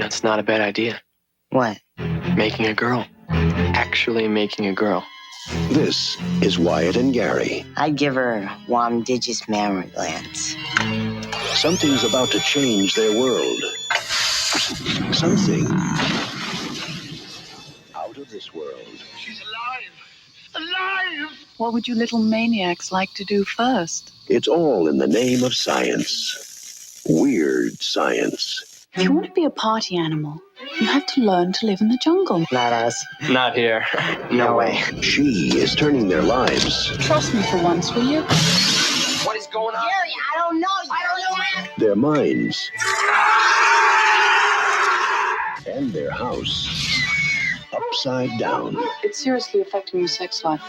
That's not a bad idea. What? Making a girl. Actually making a girl. This is Wyatt and Gary. I'd give her Wham digis mammary glands. Something's about to change their world. Something out of this world. She's alive! Alive! What would you little maniacs like to do first? It's all in the name of science. Weird science. If you want to be a party animal, you have to learn to live in the jungle. Not us. Not here. No way. She is turning their lives, Trust me for once, will you? What is going on? Gary, I don't know. their minds, and their house upside down. It's seriously affecting your sex life.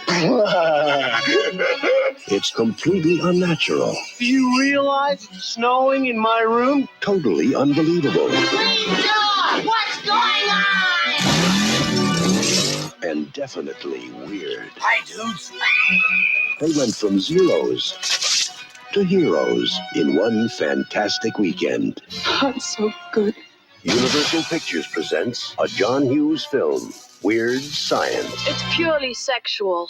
It's completely unnatural. Do you realize it's snowing in my room? Totally unbelievable. What's going on? And definitely weird. Hi, dudes. They went from zeros to heroes in one fantastic weekend. That's so good. Universal Pictures presents a John Hughes film, Weird Science. It's purely sexual.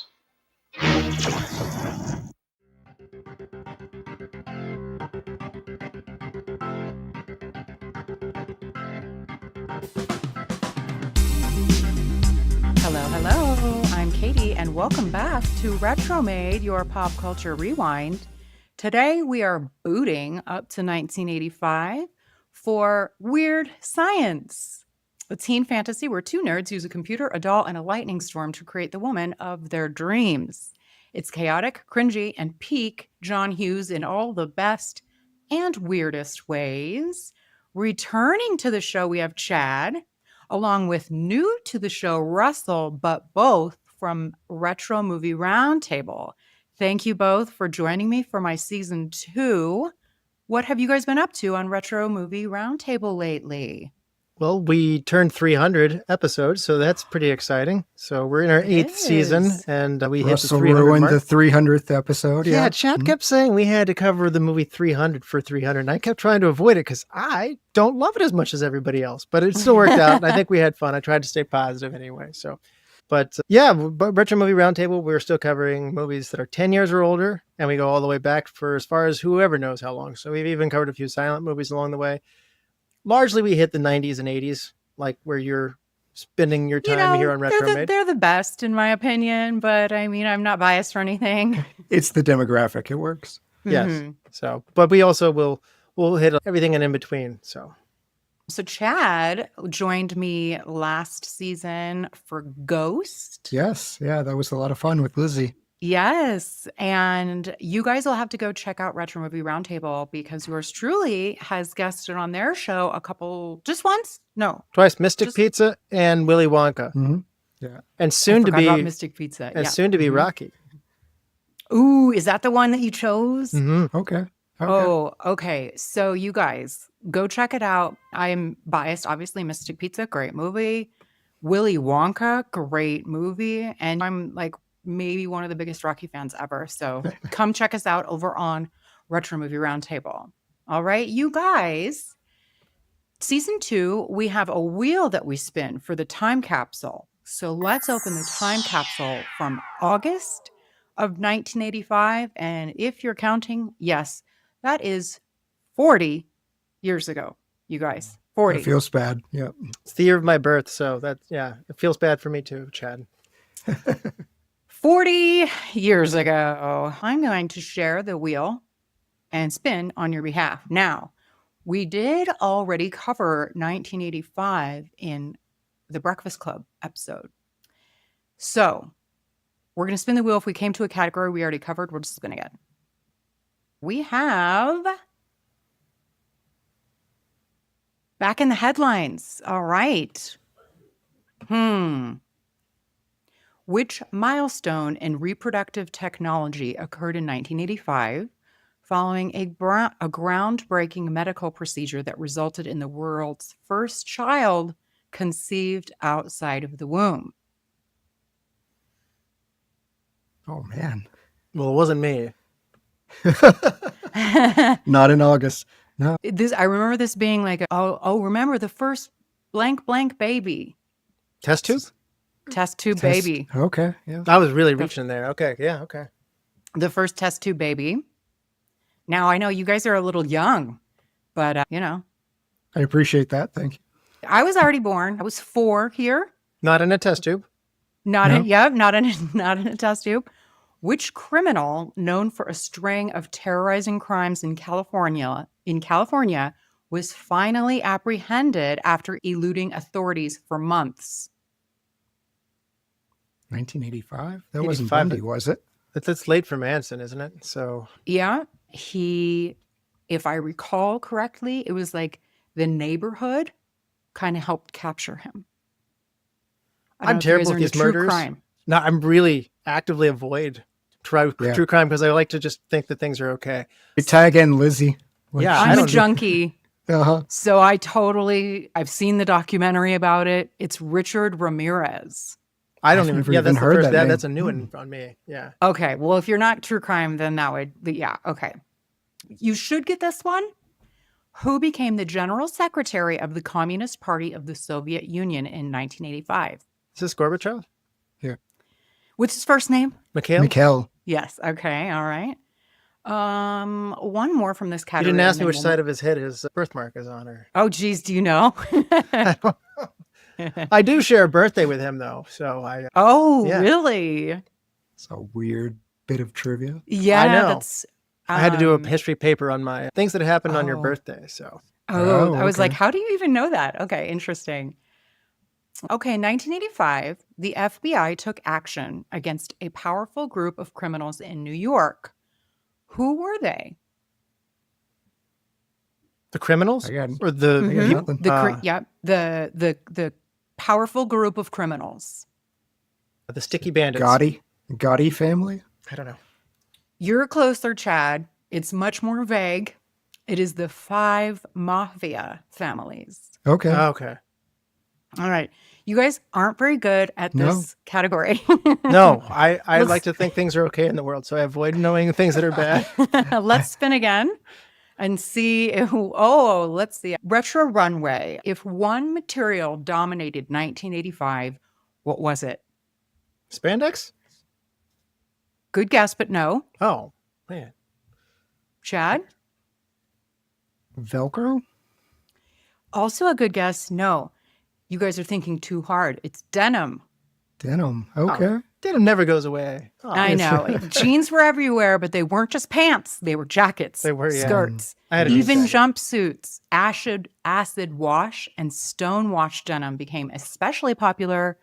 Hello, I'm Katie, and welcome back to Retromade, your pop culture rewind. Today we are booting up to 1985 for Weird Science, a teen fantasy where two nerds use a computer, a doll, and a lightning storm to create the woman of their dreams. It's chaotic, cringy, and peak John Hughes in all the best and weirdest ways. Returning to the show, we have Chad, along with new to the show, Russell, but both from Retro Movie Roundtable. Thank you both for joining me for my season 2. What have you guys been up to on Retro Movie Roundtable lately? Well, we turned 300 episodes, so that's pretty exciting. So we're in our 8th season, and we hit the 300 ruined mark. the 300th episode. Yeah, Chad kept saying we had to cover the movie 300 for 300, and I kept trying to avoid it because I don't love it as much as everybody else. But it still worked out, and I think we had fun. I tried to stay positive anyway. But Retro Movie Roundtable, we're still covering movies that are 10 years or older, and we go all the way back for as far as whoever knows how long. So we've even covered a few silent movies along the way. Largely, we hit the 90s and 80s, like where you're spending your time here on Retromade. They're the best, in my opinion, but I mean, I'm not biased or anything. It's the demographic. It works. Yes. Mm-hmm. So, but we also we'll hit everything in between. So Chad joined me last season for Ghost. Yes. Yeah, that was a lot of fun with Lizzie. Yes. And you guys will have to go check out Retro Movie Roundtable because yours truly has guested on their show just once? No. twice, Mystic Pizza and Willy Wonka. Mm-hmm. Yeah. And soon to be about Mystic Pizza. And soon to be Rocky. Ooh, is that the one that you chose? Mm-hmm. Okay. Oh, okay. So you guys go check it out. I'm biased. Obviously, Mystic Pizza, great movie. Willy Wonka, great movie. And I'm like maybe one of the biggest Rocky fans ever. So come check us out over on Retro Movie Roundtable. All right, you guys. Season 2, we have a wheel that we spin for the time capsule. So let's open the time capsule from August of 1985. And if you're counting, yes, that is 40 years ago, you guys. 40. It feels bad. Yeah. It's the year of my birth, so it feels bad for me too, Chad. 40 years ago, I'm going to share the wheel and spin on your behalf. Now, we did already cover 1985 in the Breakfast Club episode. So we're going to spin the wheel. If we came to a category we already covered, we'll just spin again. We have back in the headlines. All right. Which milestone in reproductive technology occurred in 1985 following a groundbreaking medical procedure that resulted in the world's first child conceived outside of the womb? Oh, man. Well, it wasn't me. Not in August. No. I remember this being like, remember the first blank blank baby. Test tube? Test tube Test- baby. Okay. Yeah. I was really reaching there. Okay. Yeah. Okay. The first test tube baby. Now, I know you guys are a little young, but, I appreciate that. Thank you. I was already born. I was 4 here. Not in a test tube. Not No. in not in a test tube. Which criminal known for a string of terrorizing crimes in California was finally apprehended after eluding authorities for months? 1985? That wasn't 85, Bundy, was it? It's late for Manson, isn't it? So Yeah, he, if I recall correctly, it was like the neighborhood kind of helped capture him. I don't I'm know if you terrible guys are at these into true murders. crime. no, I'm really actively avoid true crime because I like to just think that things are okay. We tag in Lizzie. Yeah, I I'm a don't- junkie. Uh-huh. So I've seen the documentary about it. It's Richard Ramirez. I don't I've even. never Yeah, even that's the heard first. that name. That's a new one on me. Yeah. Okay, well, if you're not true crime, then okay. You should get this one. Who became the general secretary of the Communist Party of the Soviet Union in 1985? Is this Gorbachev? What's his first name? Mikhail. Yes. Okay. All right. One more from this You category. didn't ask and me then which we'll side move- of his head his birthmark is on, or Oh, geez. Do you know? I do share a birthday with him though, so I. Oh, Yeah. really? It's a weird bit of trivia. Yeah. I know. That's. I had to do a um, history paper on my things that happened on your Oh. birthday. So Oh, Oh, I was like, okay. how do you even know that? Okay, interesting. Okay, in 1985, the FBI took action against a powerful group of criminals in New York. Who were they? the criminals I got- or the Mhm. people? nothing. The powerful group of criminals. The sticky bandits. Gotti family? I don't know. You're closer, Chad. It's much more vague. It is the 5 mafia families. Okay. Okay. All right. You guys aren't very good at No. this category. No, I Let's- like to think things are okay in the world, so I avoid knowing things that are bad. Let's spin again and see let's see. Retro runway. If one material dominated 1985, what was it? Spandex? Good guess, but no. Oh man, Chad? Velcro? Also a good guess, no. You guys are thinking too hard. It's denim. Denim. Okay. denim never goes away. Oh, I know. Jeans were everywhere, but they weren't just pants. They were jackets, They were, yeah. skirts, I had a even jean jumpsuits. Acid wash and stone wash denim became especially popular,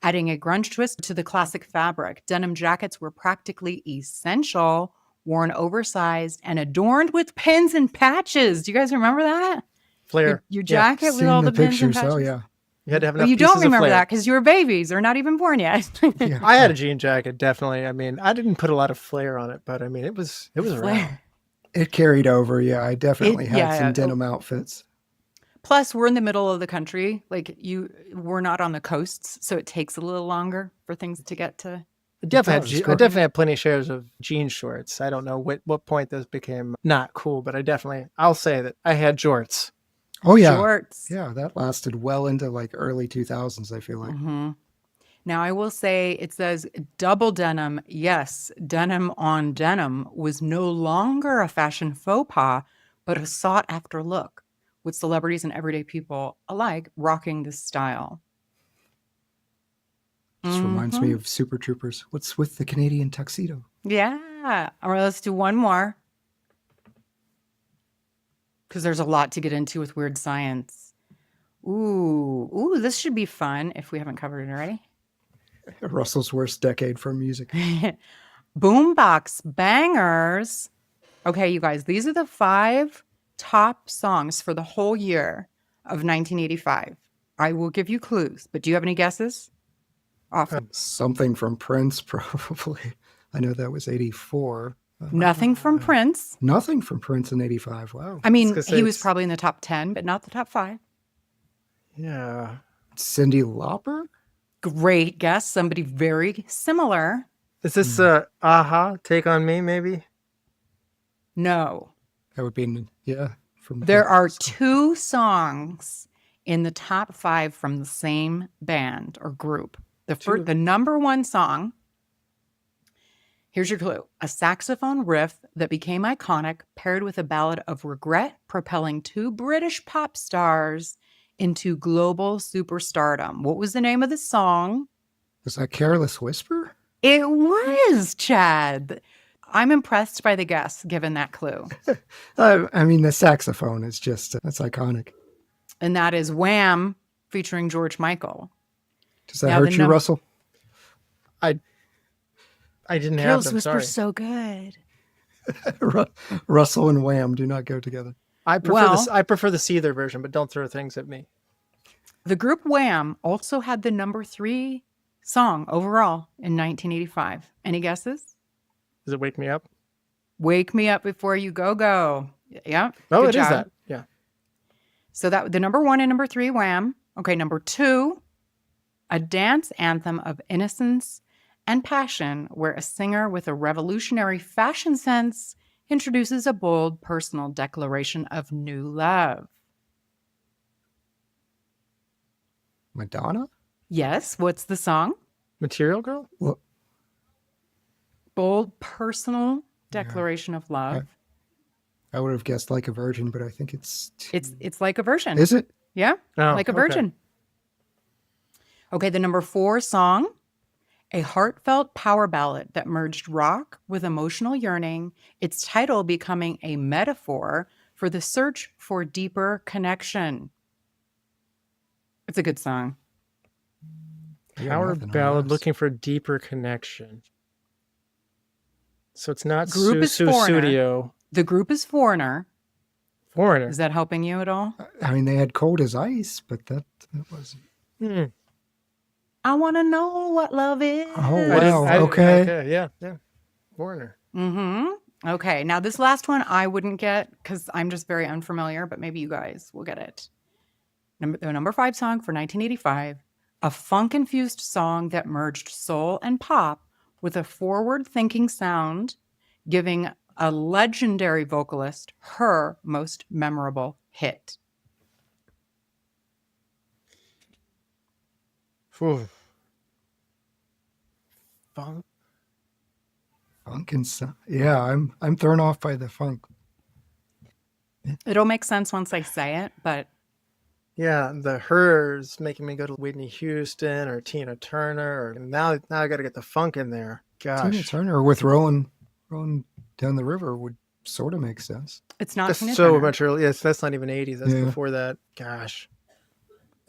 adding a grunge twist to the classic fabric. Denim jackets were practically essential, worn oversized and adorned with pins and patches. Do you guys remember that? Flare. Your Yeah. jacket with Seen all the the pins and pictures. patches. Oh, yeah. You had to have Well, enough you pieces don't of remember flare. that because you were babies or not even born yet. Yeah. I had a jean jacket, definitely. I mean, I didn't put a lot of flare on it, but I mean, it was around. Flare. It carried over. Yeah. I definitely had yeah. some denim outfits. Plus, we're in the middle of the country. We're not on the coasts, so it takes a little longer for things to get to. I definitely, does, I definitely had plenty of shares of jean shorts. I don't know what point this became not cool, but I'll say that I had jorts. Oh, yeah. Shorts. Yeah. That lasted well into like early 2000s, I feel like. hmm Now, I will say it says double denim. Yes, denim on denim was no longer a fashion faux pas, but a sought after look, with celebrities and everyday people alike rocking this style. This reminds me Mhm. of Super Troopers. What's with the Canadian tuxedo? Yeah. All right, let's do one more. Because there's a lot to get into with weird science. Ooh, this should be fun if we haven't covered it already. Russell's worst decade for music. Boombox bangers. Okay, you guys, these are the 5 top songs for the whole year of 1985. I will give you clues, but do you have any guesses? Off. Something from Prince, probably. I know that was 84. Nothing from Prince. Nothing from Prince in 85. Wow. I mean, I was gonna say he was it's- probably in the top 10, but not the top 5. Yeah. Cyndi Lauper? Great guess. Somebody very similar. Is this Aha, Take on Me, maybe? No. That would be, yeah. From There are 2 songs in the top 5 from the same band or group. The number one song, here's your clue, a saxophone riff that became iconic paired with a ballad of regret propelling 2 British pop stars into global superstardom. What was the name of the song? Was that Careless Whisper? It was, Chad. I'm impressed by the guess, given that clue. I mean, the saxophone is just, that's iconic. And that is Wham featuring George Michael. Does that hurt you, Russell? I didn't have Careless them, Whisper's sorry. so good. Russell and Wham do not go together. I prefer the Seether version, but don't throw things at me. The group Wham also had the number 3 song overall in 1985. Any guesses? Does it Wake Me Up? Wake Me Up Before You Go. Yeah. Oh, good it is job. that. Yeah. So that the number 1 and number 3, Wham. Okay, number 2, a dance anthem of innocence and passion where a singer with a revolutionary fashion sense introduces a bold personal declaration of new love. Madonna? Yes, what's the song? Material Girl? Well, Bold personal declaration of love. I would have guessed Like a Virgin, but I think it's Like a Virgin. Is it? Yeah, Oh, Like a okay. Virgin. Okay, the number 4 song, a heartfelt power ballad that merged rock with emotional yearning, its title becoming a metaphor for the search for deeper connection. It's a good song. I got Power nothing on ballad this. looking for deeper connection. So it's not Group is Foreigner. Studio. The group is Foreigner. Foreigner. Is that helping you at all? I mean, they had Cold as Ice, but that wasn't. Hmm. I want to know what love is. Oh, I didn't- wow. I- Okay. Yeah. Foreigner. Mm-hmm. Okay, now this last one I wouldn't get because I'm just very unfamiliar, but maybe you guys will get it. The number 5 song for 1985, a funk-infused song that merged soul and pop with a forward-thinking sound, giving a legendary vocalist her most memorable hit. Phew. Funk. Funk and yeah, I'm thrown off by the funk. It'll make sense once I say it, but Yeah, the hers making me go to Whitney Houston or Tina Turner. Or now I got to get the funk in there. Tina Gosh. Turner with Rolling Down the River would sort of make sense. it's not That's Tina so Turner. much early. Yes, that's not even 80s. That's Yeah. before that. Gosh.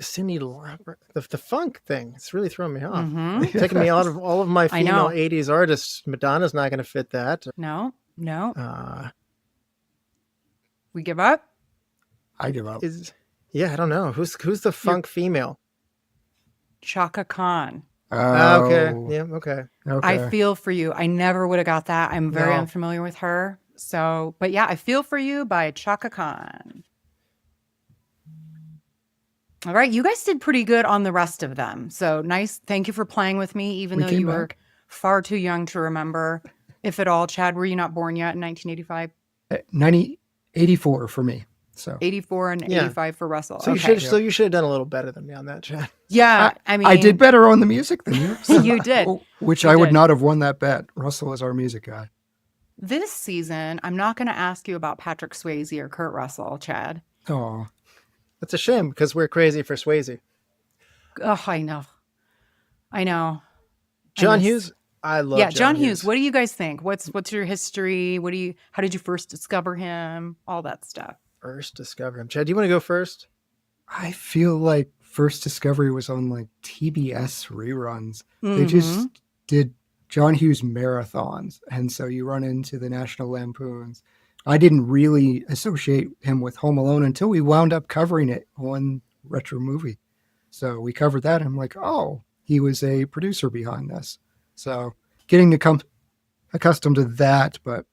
Cyndi Lauper. The funk thing. It's really throwing me off. Mhm. Taking me out of all of my I know. female 80s artists. Madonna's not going to fit that. No. Uh, We give up? I give up. yeah, I don't know. Who's the funk female? Chaka Khan. Okay. Oh, Yeah, okay. Okay. I feel for you. I never would have got that. I'm very No. unfamiliar with her. So, but yeah, I Feel for You by Chaka Khan. All right. You guys did pretty good on the rest of them. So nice. Thank you for playing with me, even We though came you were back. far too young to remember, if at all. Chad, were you not born yet in 1985? 84 for me. So 84 and Yeah. 85 for Russell. So Okay. you should have done a little better than me on that, Chad. Yeah. I mean, I did better on the music than you. You did. Which You I would did. not have won that bet. Russell is our music guy. This season, I'm not going to ask you about Patrick Swayze or Kurt Russell, Chad. Oh, That's a shame because we're crazy for Swayze. Oh, I know. John miss- Hughes, I love. Yeah, John Hughes. What do you guys think? What's your history? How did you first discover him? All that stuff. First discover him. Chad, do you want to go first? I feel like First Discovery was on like TBS reruns. They Mhm. just did John Hughes marathons. And so you run into the National Lampoons. I didn't really associate him with Home Alone until we wound up covering it on Retro Movie. So we covered that. And I'm like, oh, he was a producer behind this. So getting to come accustomed to that, but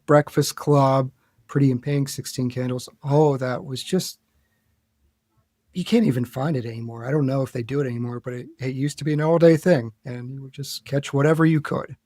Breakfast Club, Pretty in Pink, 16 Candles, all of that was just, you can't even find it anymore. I don't know if they do it anymore, but it used to be an all-day thing, and you would just catch whatever you could.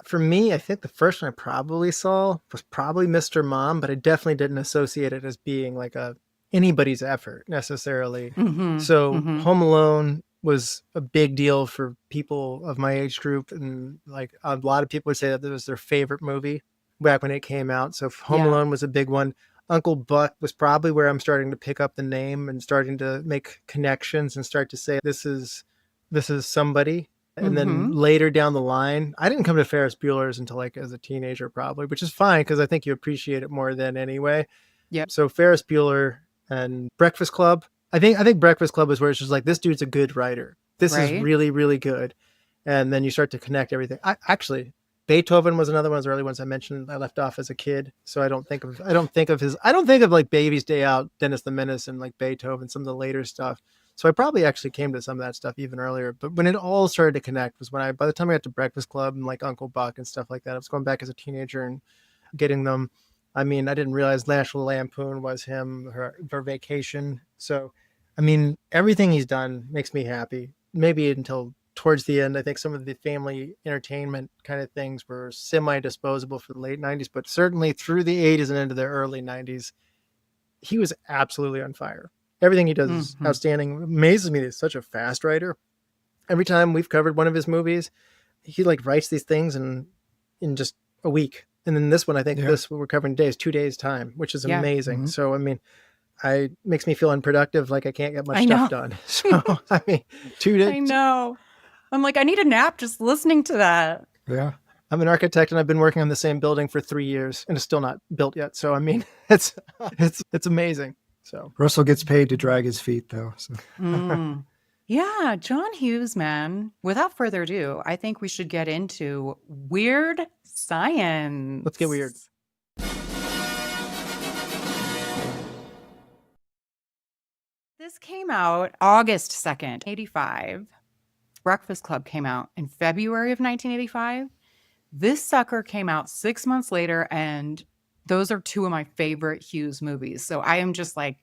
For me, I think the first one I probably saw was probably Mr. Mom, but I definitely didn't associate it as being like a anybody's effort necessarily. Mm-hmm. So Mm-hmm. Home Alone was a big deal for people of my age group, and like a lot of people would say that it was their favorite movie back when it came out. So Home Yeah. Alone was a big one. Uncle Buck was probably where I'm starting to pick up the name and starting to make connections and start to say this is somebody. And then later down the line, I didn't come to Ferris Bueller's until like as a teenager probably, which is fine because I think you appreciate it more then anyway. Yep. So Ferris Bueller and Breakfast Club. I think Breakfast Club is where it's just like, this dude's a good writer. This is Right. really, really good. And then you start to connect everything. Actually, Beethoven was another one of the early ones I mentioned. I left off as a kid. So I don't think of like Baby's Day Out, Dennis the Menace, and like Beethoven, some of the later stuff. So I probably actually came to some of that stuff even earlier. But when it all started to connect was by the time I got to Breakfast Club and like Uncle Buck and stuff like that, I was going back as a teenager and getting them. I mean, I didn't realize National Lampoon was him, her Vacation. So, I mean, everything he's done makes me happy. Maybe until towards the end, I think some of the family entertainment kind of things were semi-disposable for the late 90s, but certainly through the 80s and into the early 90s, he was absolutely on fire. Everything he does is outstanding. It amazes me that he's such a fast writer. Every time we've covered one of his movies, he like writes these things in just a week. And then this one, I think this we're covering today is 2 days time, which is amazing. So, I mean, makes me feel unproductive. Like I can't get much stuff done. So, I mean, 2 days. I know. I'm like, I need a nap just listening to that. Yeah. I'm an architect and I've been working on the same building for 3 years and it's still not built yet. So, I mean, it's amazing. So Russell gets paid to drag his feet though. So. Yeah, John Hughes, man. Without further ado, I think we should get into weird science. Let's get weird. This came out August 2nd, 85. Breakfast Club came out in February of 1985. This sucker came out 6 months later, and those are two of my favorite Hughes movies. So I am just like,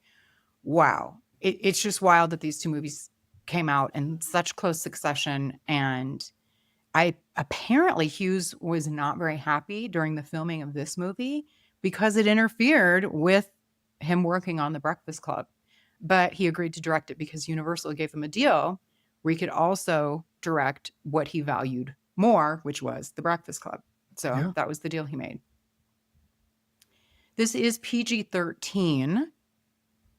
wow. It's just wild that these two movies came out in such close succession. And apparently Hughes was not very happy during the filming of this movie because it interfered with him working on The Breakfast Club. But he agreed to direct it because Universal gave him a deal where he could also direct what he valued more, which was The Breakfast Club. So that was the deal he made. This is PG-13,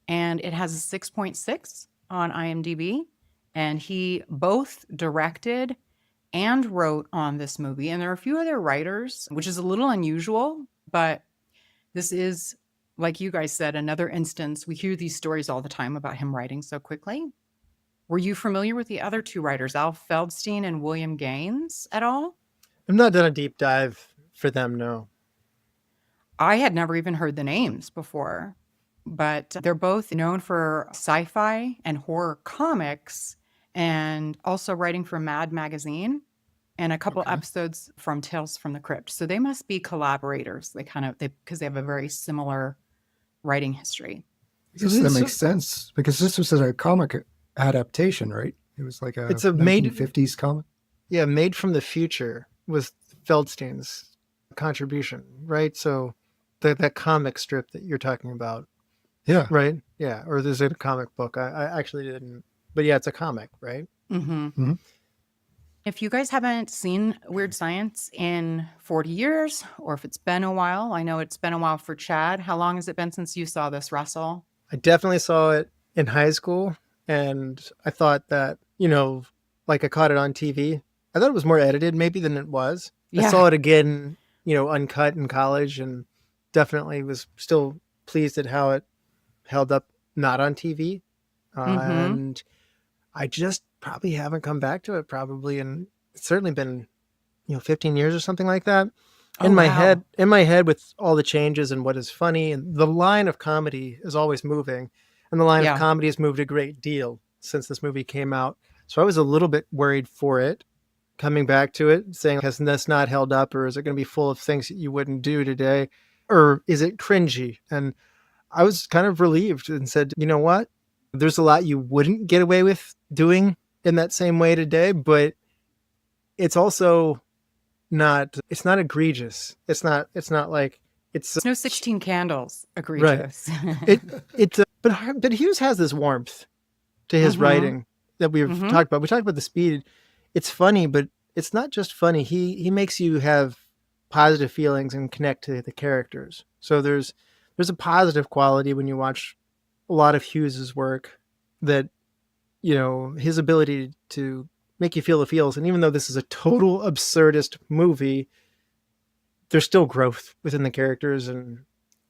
and it has a 6.6 on IMDb. And he both directed and wrote on this movie. And there are a few other writers, which is a little unusual, but this is, like you guys said, another instance. We hear these stories all the time about him writing so quickly. Were you familiar with the other two writers, Al Feldstein and William Gaines, at all? I've not done a deep dive for them, no. I had never even heard the names before, but they're both known for sci-fi and horror comics and also writing for Mad Magazine and a couple episodes from Tales from the Crypt. So they must be collaborators. Because they have a very similar writing history. That makes sense because this was a comic adaptation, right? It was like a 1950s comic. Yeah, Made from the Future was Feldstein's contribution, right? So that comic strip that you're talking about. Yeah. Right? Yeah. Or there's a comic book. I actually didn't. But yeah, it's a comic, right? Mm-hmm. Mm-hmm. If you guys haven't seen Weird Science in 40 years, or if it's been a while, I know it's been a while for Chad. How long has it been since you saw this, Russell? I definitely saw it in high school. And I thought that, like I caught it on TV. I thought it was more edited maybe than it was. Yeah. I saw it again, uncut in college and definitely was still pleased at how it held up not on TV. And I just probably haven't come back to it and it's certainly been, 15 years or something like that. In my head with all the changes and what is funny and the line of comedy is always moving and the line of comedy has moved a great deal since this movie came out. So I was a little bit worried for it coming back to it saying, has this not held up or is it going to be full of things that you wouldn't do today? Or is it cringy? And I was kind of relieved and said, you know what? There's a lot you wouldn't get away with doing in that same way today, but it's also not egregious. It's not like It's It's no 16 candles, right. egregious. But Hughes has this warmth to his writing that we've talked about. We talked about the speed. It's funny, but it's not just funny. He makes you have positive feelings and connect to the characters. So there's a positive quality when you watch a lot of Hughes's work, that, you know, his ability to make you feel the feels. And even though this is a total absurdist movie, there's still growth within the characters. And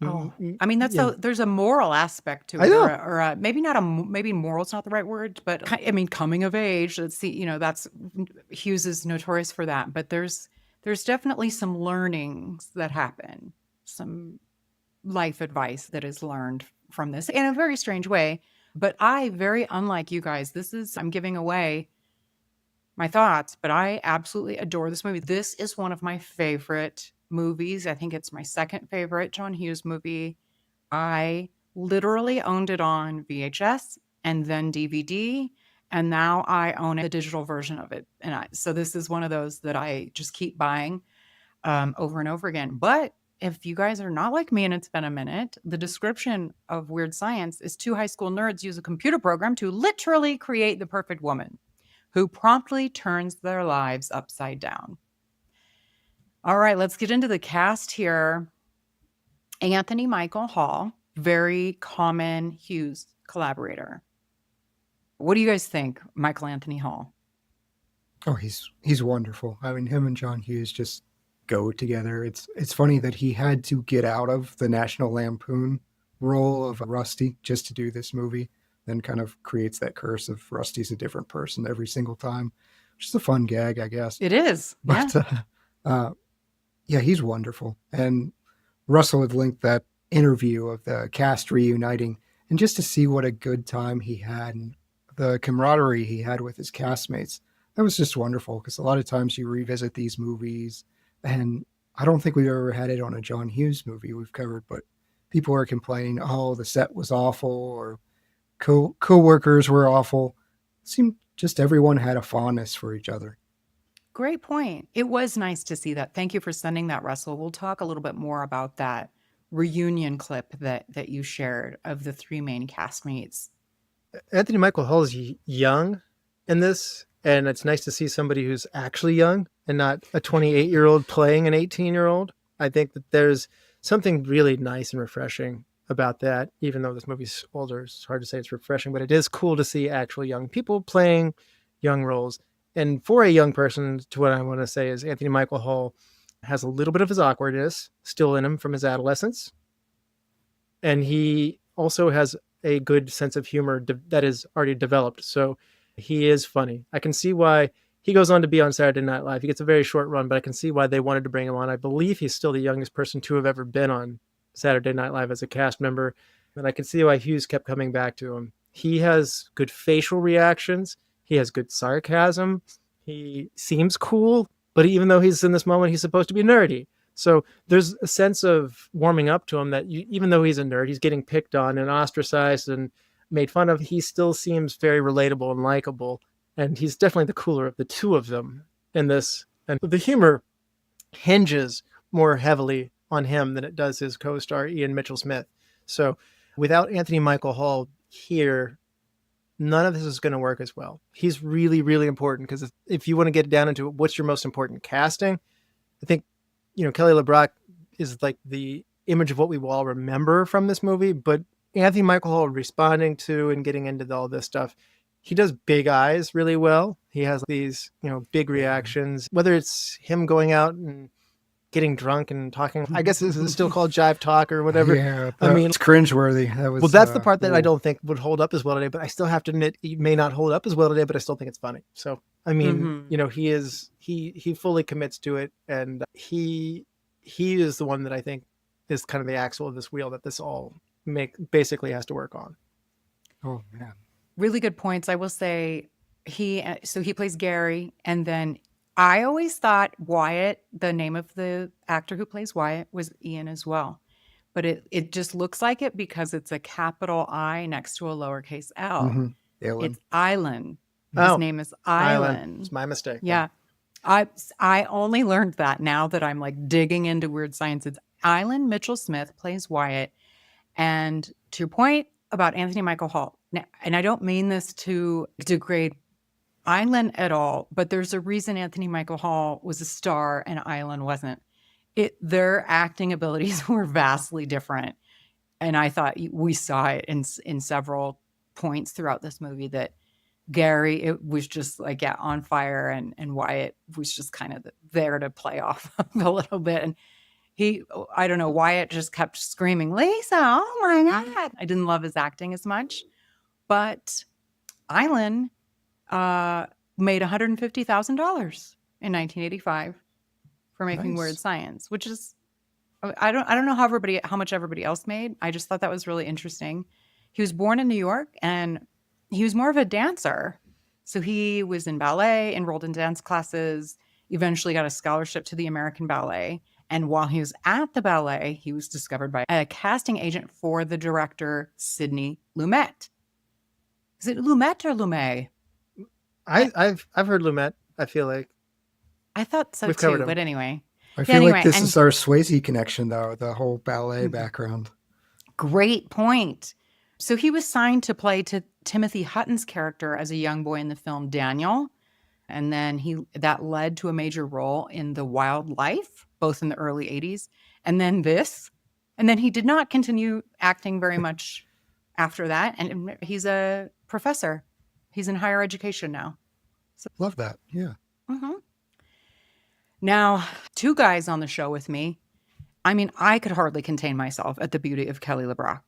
I mean, there's a moral aspect to I it, know. or maybe not maybe moral's not the right word, but I mean, coming of age. Let's see, you know, that's Hughes is notorious for that. But there's definitely some learnings that happen, some life advice that is learned from this in a very strange way. But very unlike you guys, I'm giving away my thoughts, but I absolutely adore this movie. This is one of my favorite movies. I think it's my second favorite John Hughes movie. I literally owned it on VHS and then DVD, and now I own the digital version of it. And so this is one of those that I just keep buying over and over again. But if you guys are not like me and it's been a minute, the description of Weird Science is two high school nerds use a computer program to literally create the perfect woman who promptly turns their lives upside down. All right, let's get into the cast here. Anthony Michael Hall, very common Hughes collaborator. What do you guys think, Michael Anthony Hall? Oh, he's wonderful. I mean, him and John Hughes just go together. It's funny that he had to get out of the National Lampoon role of Rusty just to do this movie, then kind of creates that curse of Rusty's a different person every single time, which is a fun gag, I guess. It is. But yeah, he's wonderful. And Russell had linked that interview of the cast reuniting, and just to see what a good time he had and the camaraderie he had with his castmates, that was just wonderful. Because a lot of times you revisit these movies, and I don't think we've ever had it on a John Hughes movie we've covered, but people are complaining, oh, the set was awful, or co-workers were awful. It seemed just everyone had a fondness for each other. Great point. It was nice to see that. Thank you for sending that, Russell. We'll talk a little bit more about that reunion clip that you shared of the three main castmates. Anthony Michael Hall is young in this, and it's nice to see somebody who's actually young and not a 28-year-old playing an 18-year-old. I think that there's something really nice and refreshing about that. Even though this movie's older, it's hard to say it's refreshing, but it is cool to see actual young people playing young roles. And for a young person, to what I want to say is Anthony Michael Hall has a little bit of his awkwardness still in him from his adolescence. And he also has a good sense of humor that is already developed. So he is funny. I can see why he goes on to be on Saturday Night Live. He gets a very short run, but I can see why they wanted to bring him on. I believe he's still the youngest person to have ever been on Saturday Night Live as a cast member. And I can see why Hughes kept coming back to him. He has good facial reactions. He has good sarcasm. He seems cool, but even though he's in this moment, he's supposed to be nerdy. So there's a sense of warming up to him that even though he's a nerd, he's getting picked on and ostracized and made fun of. He still seems very relatable and likable. And he's definitely the cooler of the two of them in this. And the humor hinges more heavily on him than it does his co-star, Ilan Mitchell-Smith. So without Anthony Michael Hall here, none of this is going to work as well. He's really, really important, because if you want to get down into what's your most important casting, I think, Kelly LeBrock is like the image of what we will all remember from this movie. But Anthony Michael Hall responding to and getting into all this stuff, he does big eyes really well. He has these, big reactions, whether it's him going out and getting drunk and talking. I guess this is still called jive talk or whatever. Yeah, it's cringeworthy. That's the part that I don't think would hold up as well today, but I still have to admit it may not hold up as well today, but I still think it's funny. So, he fully commits to it, and he is the one that I think is kind of the axle of this wheel that this all basically has to work on. Oh, man. Really good points. I will say he plays Gary, and then I always thought Wyatt, the name of the actor who plays Wyatt, was Ian as well. But it just looks like it because it's a capital I next to a lowercase L. Mm-hmm. It's Ilan. His name is Ilan. It's my mistake. Yeah. I only learned that now that I'm like digging into Weird Science. It's Ilan Mitchell-Smith plays Wyatt. And to your point about Anthony Michael Hall, now, and I don't mean this to degrade Ilan at all, but there's a reason Anthony Michael Hall was a star and Ilan wasn't. Their acting abilities were vastly different. And I thought we saw it in several points throughout this movie that Gary, it was just like, on fire, and Wyatt was just kind of there to play off a little bit. And I don't know, Wyatt just kept screaming, Lisa, oh my God. I didn't love his acting as much. But Ilan made $150,000 in 1985 for making Weird Science, which is, I don't know how much everybody else made. I just thought that was really interesting. He was born in New York, and he was more of a dancer. So he was in ballet, enrolled in dance classes, eventually got a scholarship to the American Ballet. And while he was at the ballet, he was discovered by a casting agent for the director, Sidney Lumet. Is it Lumet or Lumet? I've heard Lumet, I feel like. I thought so We've too, covered him. but anyway. I feel like this is our Swayze connection, though, the whole ballet background. Great point. So he was signed to play Timothy Hutton's character as a young boy in the film Daniel. And then that led to a major role in The Wild Life, both in the early 80s. And then this. And then he did not continue acting very much after that. And he's a professor. He's in higher education now. So, love that. Yeah. Mm-hmm. Now, two guys on the show with me. I mean, I could hardly contain myself at the beauty of Kelly LeBrock.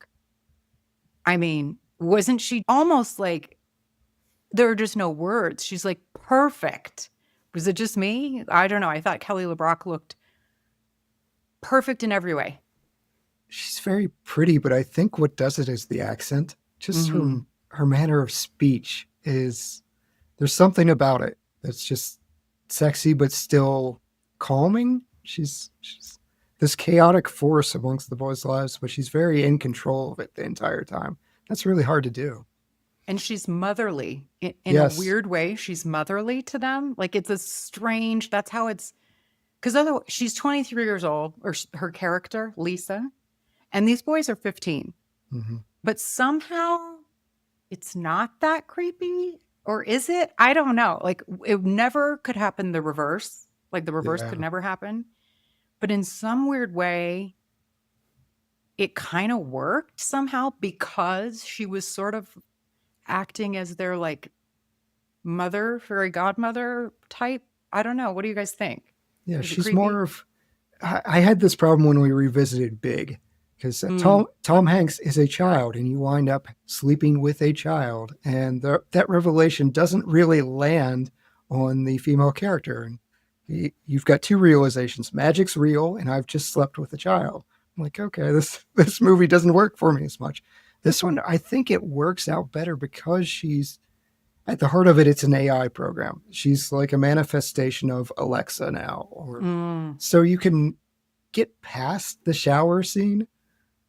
I mean, wasn't she almost like, there are just no words. She's like perfect. Was it just me? I don't know. I thought Kelly LeBrock looked perfect in every way. She's very pretty, but I think what does it is the accent. Just her manner of speech there's something about it that's just sexy, but still calming. She's this chaotic force amongst the boys' lives, but she's very in control of it the entire time. That's really hard to do. And she's motherly in a weird way. She's motherly to them. Like it's a strange, that's how it's, because otherwise she's 23 years old, or her character, Lisa, and these boys are 15. Mm-hmm. But somehow it's not that creepy, or is it? I don't know. Like it never could happen the reverse. Like the reverse could never happen. But in some weird way, it kind of worked somehow because she was sort of acting as their like mother, fairy godmother type. I don't know. What do you guys think? Yeah, she's more of, I had this problem when we revisited Big, because Tom Hanks is a child and you wind up sleeping with a child. And that revelation doesn't really land on the female character. And you've got two realizations. Magic's real, and I've just slept with a child. I'm like, okay, this movie doesn't work for me as much. This one, I think it works out better because she's, at the heart of it, it's an AI program. She's like a manifestation of Alexa now. So you can get past the shower scene,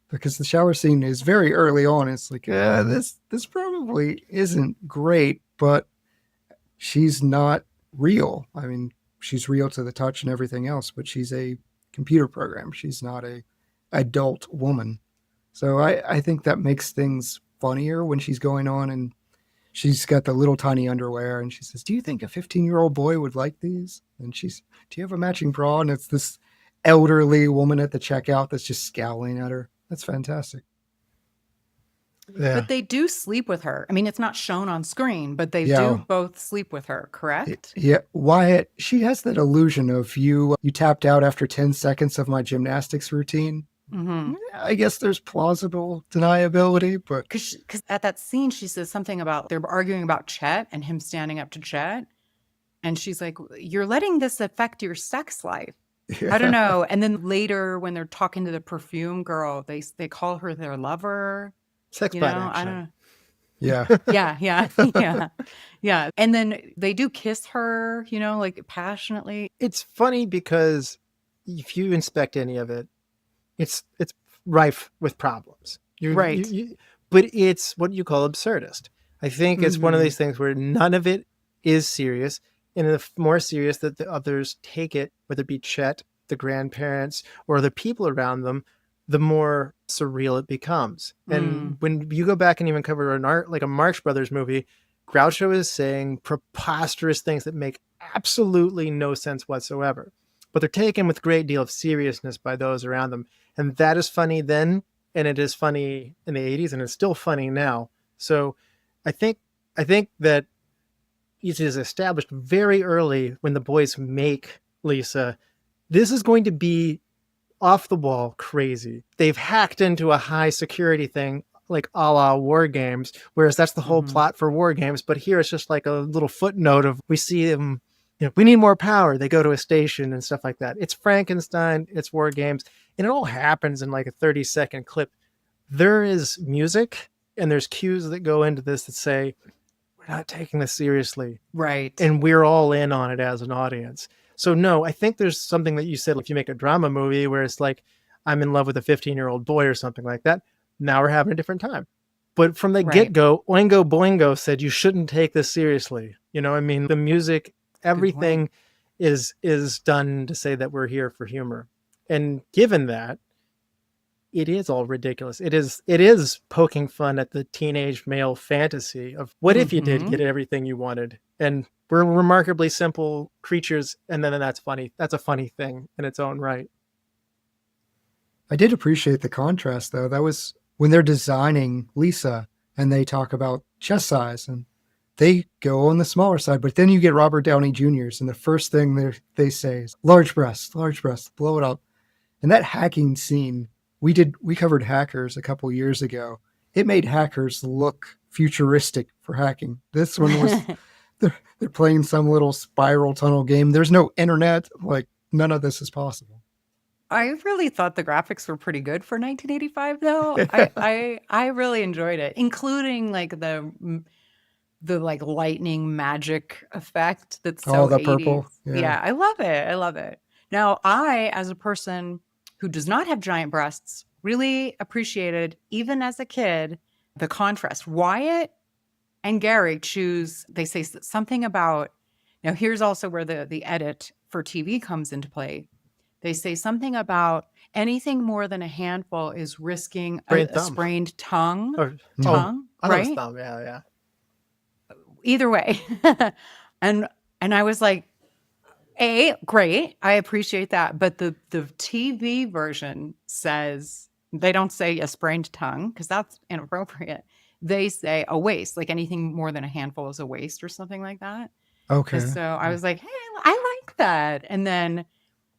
because the shower scene is very early on. It's like, this probably isn't great, but she's not real. I mean, she's real to the touch and everything else, but she's a computer program. She's not a adult woman. So I think that makes things funnier when she's going on and she's got the little tiny underwear and she says, do you think a 15-year-old boy would like these? And she's, do you have a matching bra? And it's this elderly woman at the checkout that's just scowling at her. That's fantastic. Yeah. But they do sleep with her. I mean, it's not shown on screen, but they do both sleep with her, correct? Yeah. Wyatt, she has that illusion of you tapped out after 10 seconds of my gymnastics routine. Mm-hmm. I guess there's plausible deniability, but... Because at that scene, she says something about, they're arguing about Chet and him standing up to Chet. And she's like, you're letting this affect your sex life. Yeah. I don't know. And then later when they're talking to the perfume girl, they call her their lover. Sex bot, actually. I don't know. Yeah. Yeah. And then they do kiss her, like passionately. It's funny because if you inspect any of it, it's rife with problems. Right. But it's what you call absurdist. I think it's one of these things where none of it is serious. And the more serious that the others take it, whether it be Chet the grandparents or the people around them, the more surreal it becomes. And when you go back and even cover an art like a Marx Brothers movie, Groucho is saying preposterous things that make absolutely no sense whatsoever, but they're taken with a great deal of seriousness by those around them. And that is funny then, and it is funny in the 80s, and it's still funny now. So I think that it is established very early when the boys make Lisa, this is going to be off the wall crazy. They've hacked into a high security thing like a la War Games, whereas that's the whole plot for War Games. But here it's just like a little footnote of, we see them, we need more power. They go to a station and stuff like that. It's Frankenstein, it's War Games, and it all happens in like a 30-second clip. There is music and there's cues that go into this that say, we're not taking this seriously. Right. And we're all in on it as an audience. So no, I think there's something that you said, if you make a drama movie where it's like, I'm in love with a 15-year-old boy or something like that, now we're having a different time. But from the get-go, Oingo Boingo said you shouldn't take this seriously. I mean, the music, everything is done to say that we're here for humor. And given that, it is all ridiculous. It is poking fun at the teenage male fantasy of what if you did get everything you wanted. And we're remarkably simple creatures, and then that's funny. That's a funny thing in its own right. I did appreciate the contrast, though. That was when they're designing Lisa and they talk about chest size, and they go on the smaller side. But then you get Robert Downey Jr.'s, and the first thing they say is large breasts, blow it up. And that hacking scene, we covered Hackers a couple years ago. It made Hackers look futuristic for hacking. This one was, they're playing some little spiral tunnel game. There's no internet. Like, none of this is possible. I really thought the graphics were pretty good for 1985, though. I really enjoyed it, including like the like lightning magic effect that's so the 80s. purple. Yeah, I love it. Now, I, as a person who does not have giant breasts, really appreciated, even as a kid, the contrast. Wyatt and Gary choose, they say something about, now here's also where the edit for TV comes into play. They say something about anything more than a handful is risking a sprained tongue. Tongue, right? Thumb, yeah. Either way. and I was like, great. I appreciate that. But the TV version says, they don't say a sprained tongue because that's inappropriate. They say a waist, like anything more than a handful is a waist or something like that. Okay. And so I was like, hey, I like that. And then,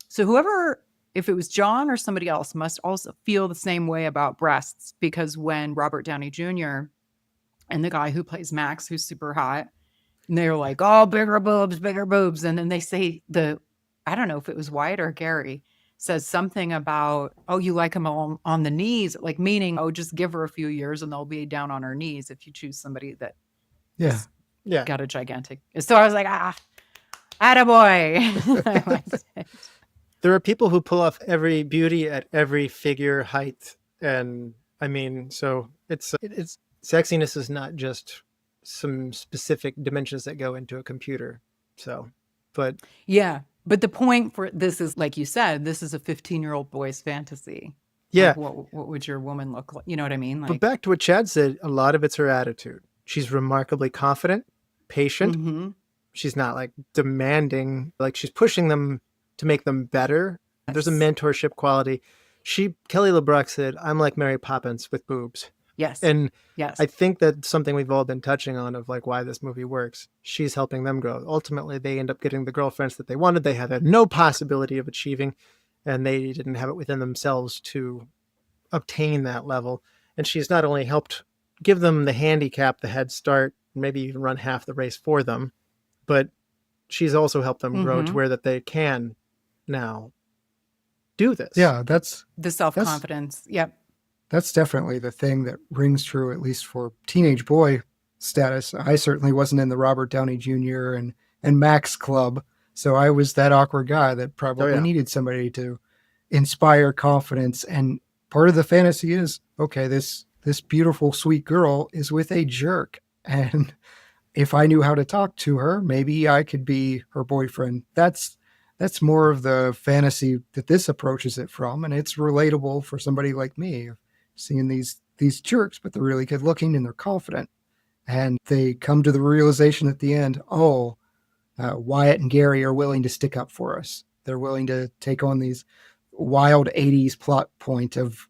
so whoever, if it was John or somebody else, must also feel the same way about breasts, because when Robert Downey Jr. and the guy who plays Max, who's super hot, and they're like, oh, bigger boobs. And then they say I don't know if it was Wyatt or Gary, says something about, oh, you like them on the knees, like meaning, oh, just give her a few years and they'll be down on her knees if you choose somebody that got a gigantic. So I was like, attaboy. I liked it. There are people who pull off every beauty at every figure, height, and I mean, so it's sexiness is not just some specific dimensions that go into a computer. So, but yeah, but the point for this is, like you said, this is a 15-year-old boy's fantasy. Yeah, like what would your woman look like? You know what I mean? Like, but back to what Chad said, a lot of it's her attitude. She's remarkably confident, patient. She's not like demanding, like she's pushing them to make them better. Yes. There's a mentorship quality. Kelly LeBrock said, I'm like Mary Poppins with boobs. Yes. And yes, I think that's something we've all been touching on of like why this movie works. She's helping them grow. Ultimately, they end up getting the girlfriends that they wanted. They had no possibility of achieving, and they didn't have it within themselves to obtain that level. And she's not only helped give them the handicap, the head start, maybe even run half the race for them, but she's also helped them grow to where that they can now do this. Yeah, that's the self-confidence. Yep. That's definitely the thing that rings true, at least for teenage boy status. I certainly wasn't in the Robert Downey Jr. and Max club, so I was that awkward guy that probably needed somebody to inspire confidence. And part of the fantasy is, okay, this beautiful, sweet girl is with a jerk, and if I knew how to talk to her, maybe I could be her boyfriend. That's That's more of the fantasy that this approaches it from, and it's relatable for somebody like me, seeing these jerks, but they're really good looking and they're confident, and they come to the realization at the end, Wyatt and Gary are willing to stick up for us. They're willing to take on these wild 80s plot point of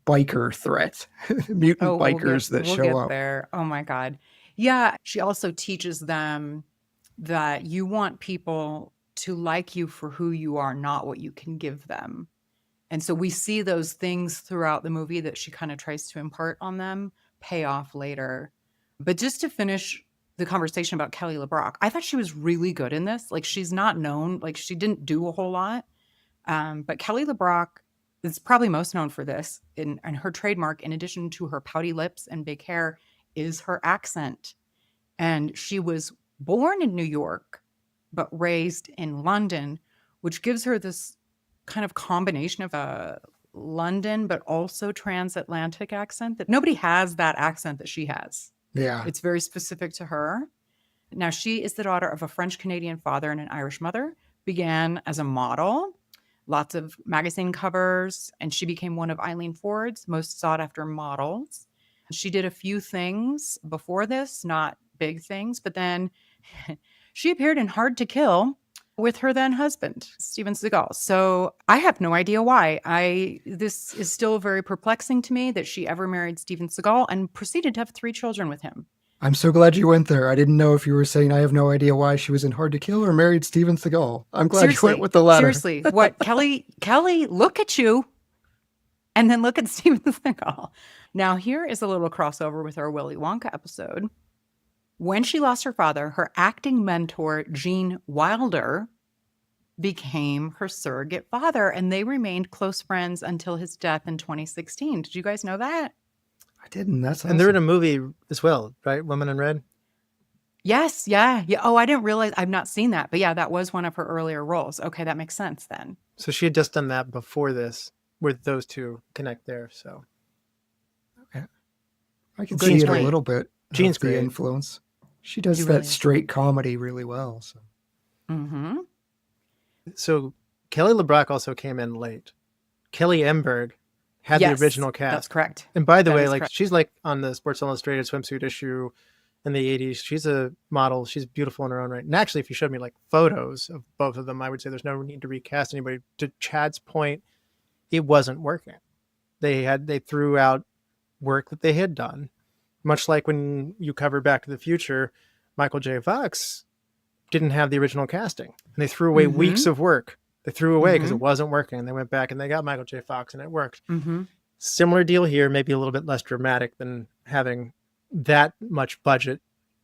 biker threat, mutant bikers that show up there. Oh my God. Yeah. She also teaches them that you want people to like you for who you are, not what you can give them. And so we see those things throughout the movie that she kind of tries to impart on them pay off later. But just to finish the conversation about Kelly LeBrock, I thought she was really good in this. Like, she's not known, like she didn't do a whole lot. But Kelly LeBrock is probably most known for this. And her trademark, in addition to her pouty lips and big hair, is her accent. And she was born in New York, but raised in London, which gives her this kind of combination of a London, but also transatlantic accent that nobody has that accent that she has. Yeah. It's very specific to her. Now, she is the daughter of a French-Canadian father and an Irish mother, began as a model, lots of magazine covers, and she became one of Eileen Ford's most sought-after models. She did a few things before this, not big things, but then she appeared in Hard to Kill with her then husband, Steven Seagal. So I have no idea why. This is still very perplexing to me that she ever married Steven Seagal and proceeded to have 3 children with him. I'm so glad you went there. I didn't know if you were saying I have no idea why she was in Hard to Kill or married Steven Seagal. I'm glad you went with the latter. Seriously, what Kelly, look at you, and then look at Steven Seagal. Now, here is a little crossover with our Willy Wonka episode. When she lost her father, her acting mentor, Gene Wilder, became her surrogate father, and they remained close friends until his death in 2016. Did you guys know that? I didn't. That's awesome. And they're in a movie as well, right? Woman in Red? Yes. Yeah. Oh, I didn't realize. I've not seen that. But yeah, that was one of her earlier roles. Okay, that makes sense then. So she had just done that before this, where those two connect there. So okay, I can see it a little bit. Gene's the great influence. She does that straight comedy really well. So. Mm-hmm. So Kelly LeBrock also came in late. Kelly Emberg had the original cast. That's correct. And by the way, like she's like on the Sports Illustrated swimsuit issue in the 80s. She's a model. She's beautiful in her own right. And actually, if you showed me like photos of both of them, I would say there's no need to recast anybody. To Chad's point, it wasn't working. They threw out work that they had done. Much like when you cover Back to the Future, Michael J. Fox didn't have the original casting. And they threw away weeks of work. They threw away because it wasn't working. And they went back and they got Michael J. Fox and it worked. Mm-hmm. Similar deal here, maybe a little bit less dramatic than having that much budget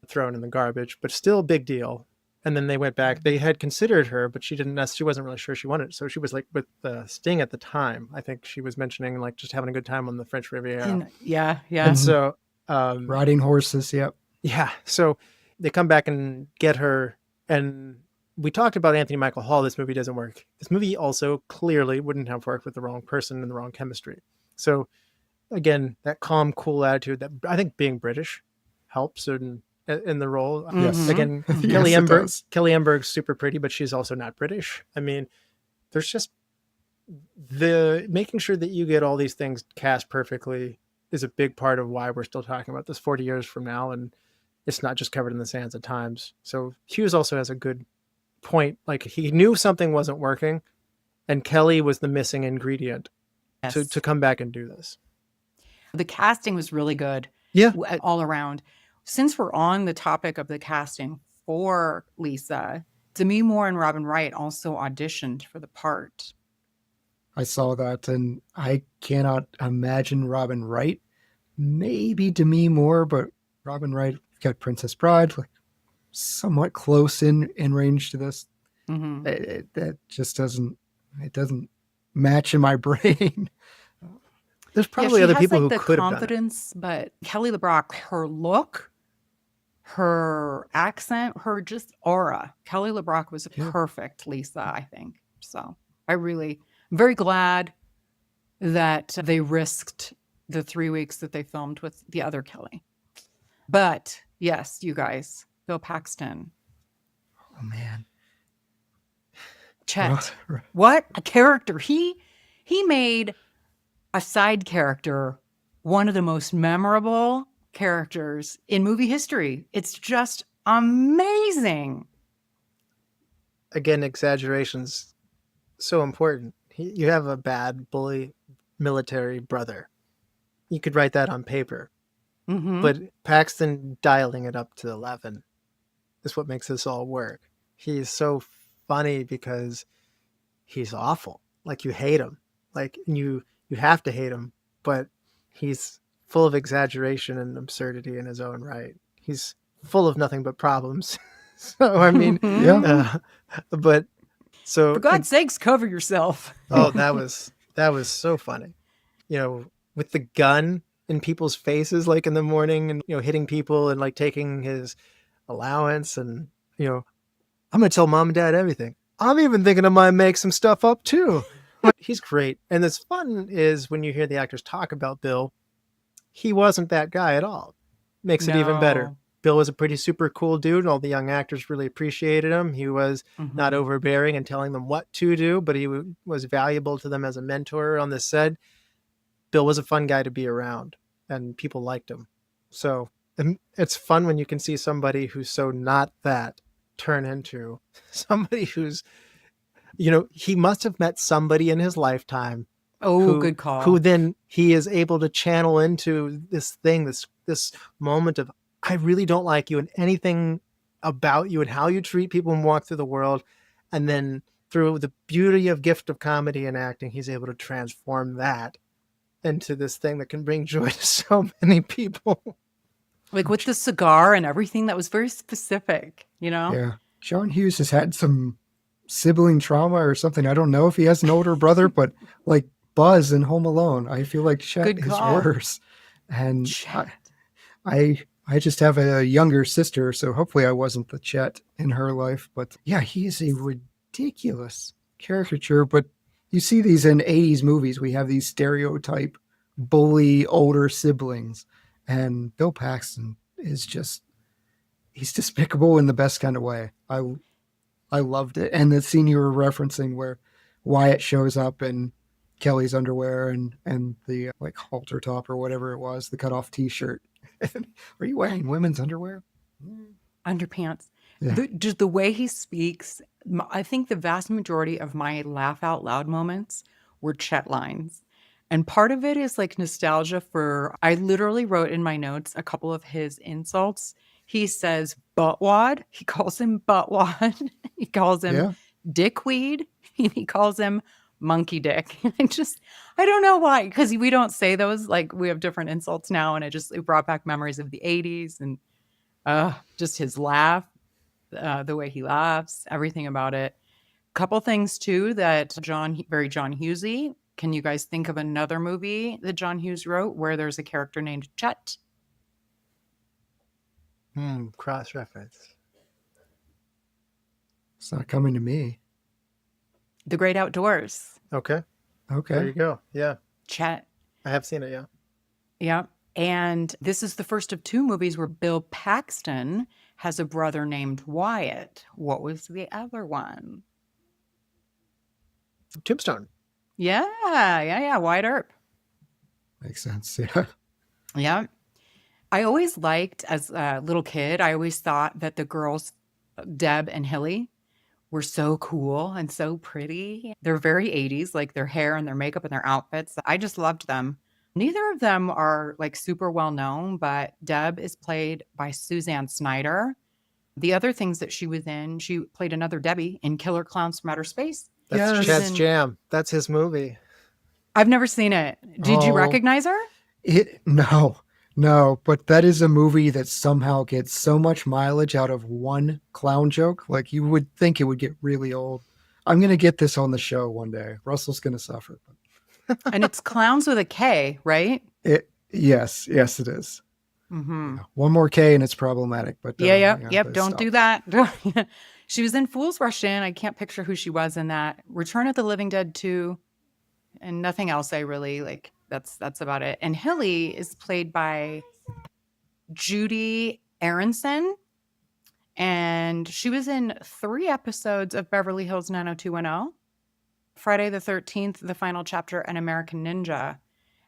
thrown in the garbage, but still a big deal. And then they went back. They had considered her, but she wasn't really sure she wanted it. So she was like with Sting at the time. I think she was mentioning like just having a good time on the French Riviera. Yeah. And so riding horses. Yep. Yeah. So they come back and get her. And we talked about Anthony Michael Hall. This movie doesn't work. This movie also clearly wouldn't have worked with the wrong person and the wrong chemistry. So again, that calm, cool attitude that I think being British helps in the role. Yes. Again, Kelly Emberg's super pretty, but she's also not British. I mean, there's just the making sure that you get all these things cast perfectly is a big part of why we're still talking about this 40 years from now. And it's not just covered in the sands at times. So Hughes also has a good point. Like he knew something wasn't working and Kelly was the missing ingredient to come back and do this. The casting was really good. Yeah. All around. Since we're on the topic of the casting for Lisa, Demi Moore and Robin Wright also auditioned for the part. I saw that and I cannot imagine Robin Wright. Maybe Demi Moore, but Robin Wright got Princess Bride, like somewhat close in range to this. Mm-hmm. That just doesn't match in my brain. There's probably other people who could have confidence, but Kelly LeBrock, her look, her accent, her just aura. Kelly LeBrock was a perfect Lisa, I think. So I'm very glad that they risked the 3 weeks that they filmed with the other Kelly. But yes, you guys, Bill Paxton. Oh man. Chet. Right. What a character. He made a side character one of the most memorable characters in movie history. It's just amazing. Again, exaggeration's so important. You have a bad bully military brother. You could write that on paper. Mhm. But Paxton dialing it up to 11 is what makes this all work. He's so funny because he's awful. Like, you hate him. Like, you have to hate him, but he's full of exaggeration and absurdity in his own right. He's full of nothing but problems. So, I mean, Yeah. but so For God's sakes, cover yourself. oh, that was so funny. You know, with the gun in people's faces, like in the morning, and hitting people and like taking his allowance, and I'm gonna tell mom and dad everything. I'm even thinking I might make some stuff up too. But he's great, and this fun is when you hear the actors talk about Bill. He wasn't that guy at all. Makes it even better. No. Bill was a pretty super cool dude. All the young actors really appreciated him. He was not overbearing and telling them what to do, but he was valuable to them as a mentor on the set. Bill was a fun guy to be around, and people liked him. So it's fun when you can see somebody who's so not that turn into somebody who's, he must have met somebody in his lifetime. Oh, good call. Who then he is able to channel into this thing, this moment of, I really don't like you and anything about you and how you treat people and walk through the world. And then through the beauty of gift of comedy and acting, he's able to transform that into this thing that can bring joy to so many people. Like with the cigar and everything, that was very specific, Yeah. John Hughes has had some sibling trauma or something. I don't know if he has an older brother, but like Buzz in Home Alone, I feel like Chet Good is call. worse. And Chet. I just have a younger sister, so hopefully I wasn't the Chet in her life. But yeah, he is a ridiculous caricature. But you see these in 80s movies. We have these stereotype bully older siblings. And Bill Paxton is just, he's despicable in the best kind of way. I loved it. And the scene you were referencing where Wyatt shows up in Kelly's underwear and the like halter top or whatever it was, the cutoff t-shirt. Are you wearing women's underwear? Underpants. Yeah. Just the way he speaks, I think the vast majority of my laugh out loud moments were Chet lines. And part of it is like nostalgia for, I literally wrote in my notes a couple of his insults. He says buttwad. He calls him buttwad. He calls him dickweed. He calls him monkey dick. I don't know why, because we don't say those. Like, we have different insults now, and it brought back memories of the 80s and just his laugh, the way he laughs, everything about it. Couple things too that very John Hughesy. Can you guys think of another movie that John Hughes wrote where there's a character named Chet? Cross-reference. It's not coming to me. The Great Outdoors. Okay. There Okay. you go. Yeah. Chet. I have seen it. Yeah. Yeah. And this is the first of two movies where Bill Paxton has a brother named Wyatt. What was the other one? Tombstone. Yeah. Wyatt Earp. Makes sense. Yeah. Yeah. I always liked, as a little kid, I always thought that the girls, Deb and Hilly, were so cool and so pretty. They're very 80s, like their hair and their makeup and their outfits. I just loved them. Neither of them are like super well known, but Deb is played by Suzanne Snyder. The other things that she was in, she played another Debbie in Killer Clowns from Outer Space. That's Yes. Chad's jam. That's his movie. I've never seen it. Did you Oh. recognize her? No, but that is a movie that somehow gets so much mileage out of one clown joke. Like, you would think it would get really old. I'm going to get this on the show one day. Russell's going to suffer. And it's Clowns with a K, right? Yes, it is. Mm-hmm. One more K and it's problematic. But Yep. there's Don't stuff. do that. She was in Fools Rush In. I can't picture who she was in that. Return of the Living Dead 2, and nothing else I really like. That's about it. And Hilly is played by Judy Aronson. And she was in 3 episodes of Beverly Hills 90210, Friday the 13th, The Final Chapter, and American Ninja.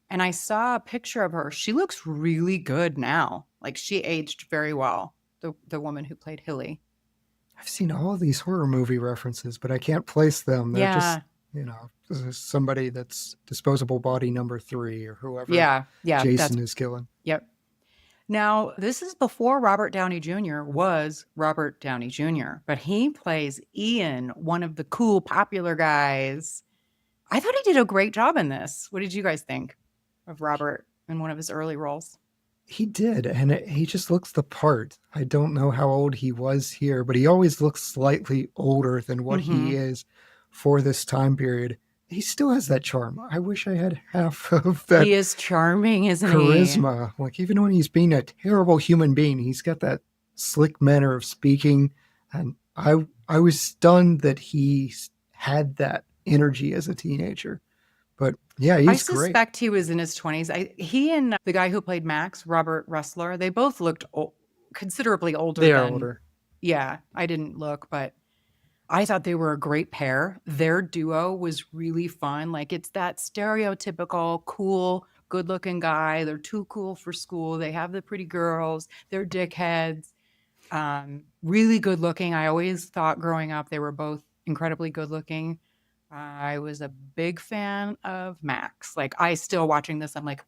And I saw a picture of her. She looks really good now. Like, she aged very well, the woman who played Hilly. I've seen all of these horror movie references, but I can't place them. They're just, this is somebody that's disposable body number 3 or whoever Jason is killing. Yep. Now, this is before Robert Downey Jr. was Robert Downey Jr., but he plays Ian, one of the cool, popular guys. I thought he did a great job in this. What did you guys think of Robert in one of his early roles? He did, and he just looks the part. I don't know how old he was here, but he always looks slightly older than what he is for this time period. He still has that charm. I wish I had half of that. He is charming, isn't charisma. Like, even when he's being a terrible human being, he's got that slick manner of speaking. And I was stunned that he had that energy as a teenager. But yeah, he's great. I suspect he was in his 20s. He and the guy who played Max, Robert Rusler, they both looked considerably older. They are older. Yeah, I didn't look, but I thought they were a great pair. Their duo was really fun. Like, it's that stereotypical, cool, good-looking guy. They're too cool for school. They have the pretty girls. They're dickheads. Really good-looking. I always thought growing up they were both incredibly good-looking. I was a big fan of Max. Like, I still watching this, I'm like,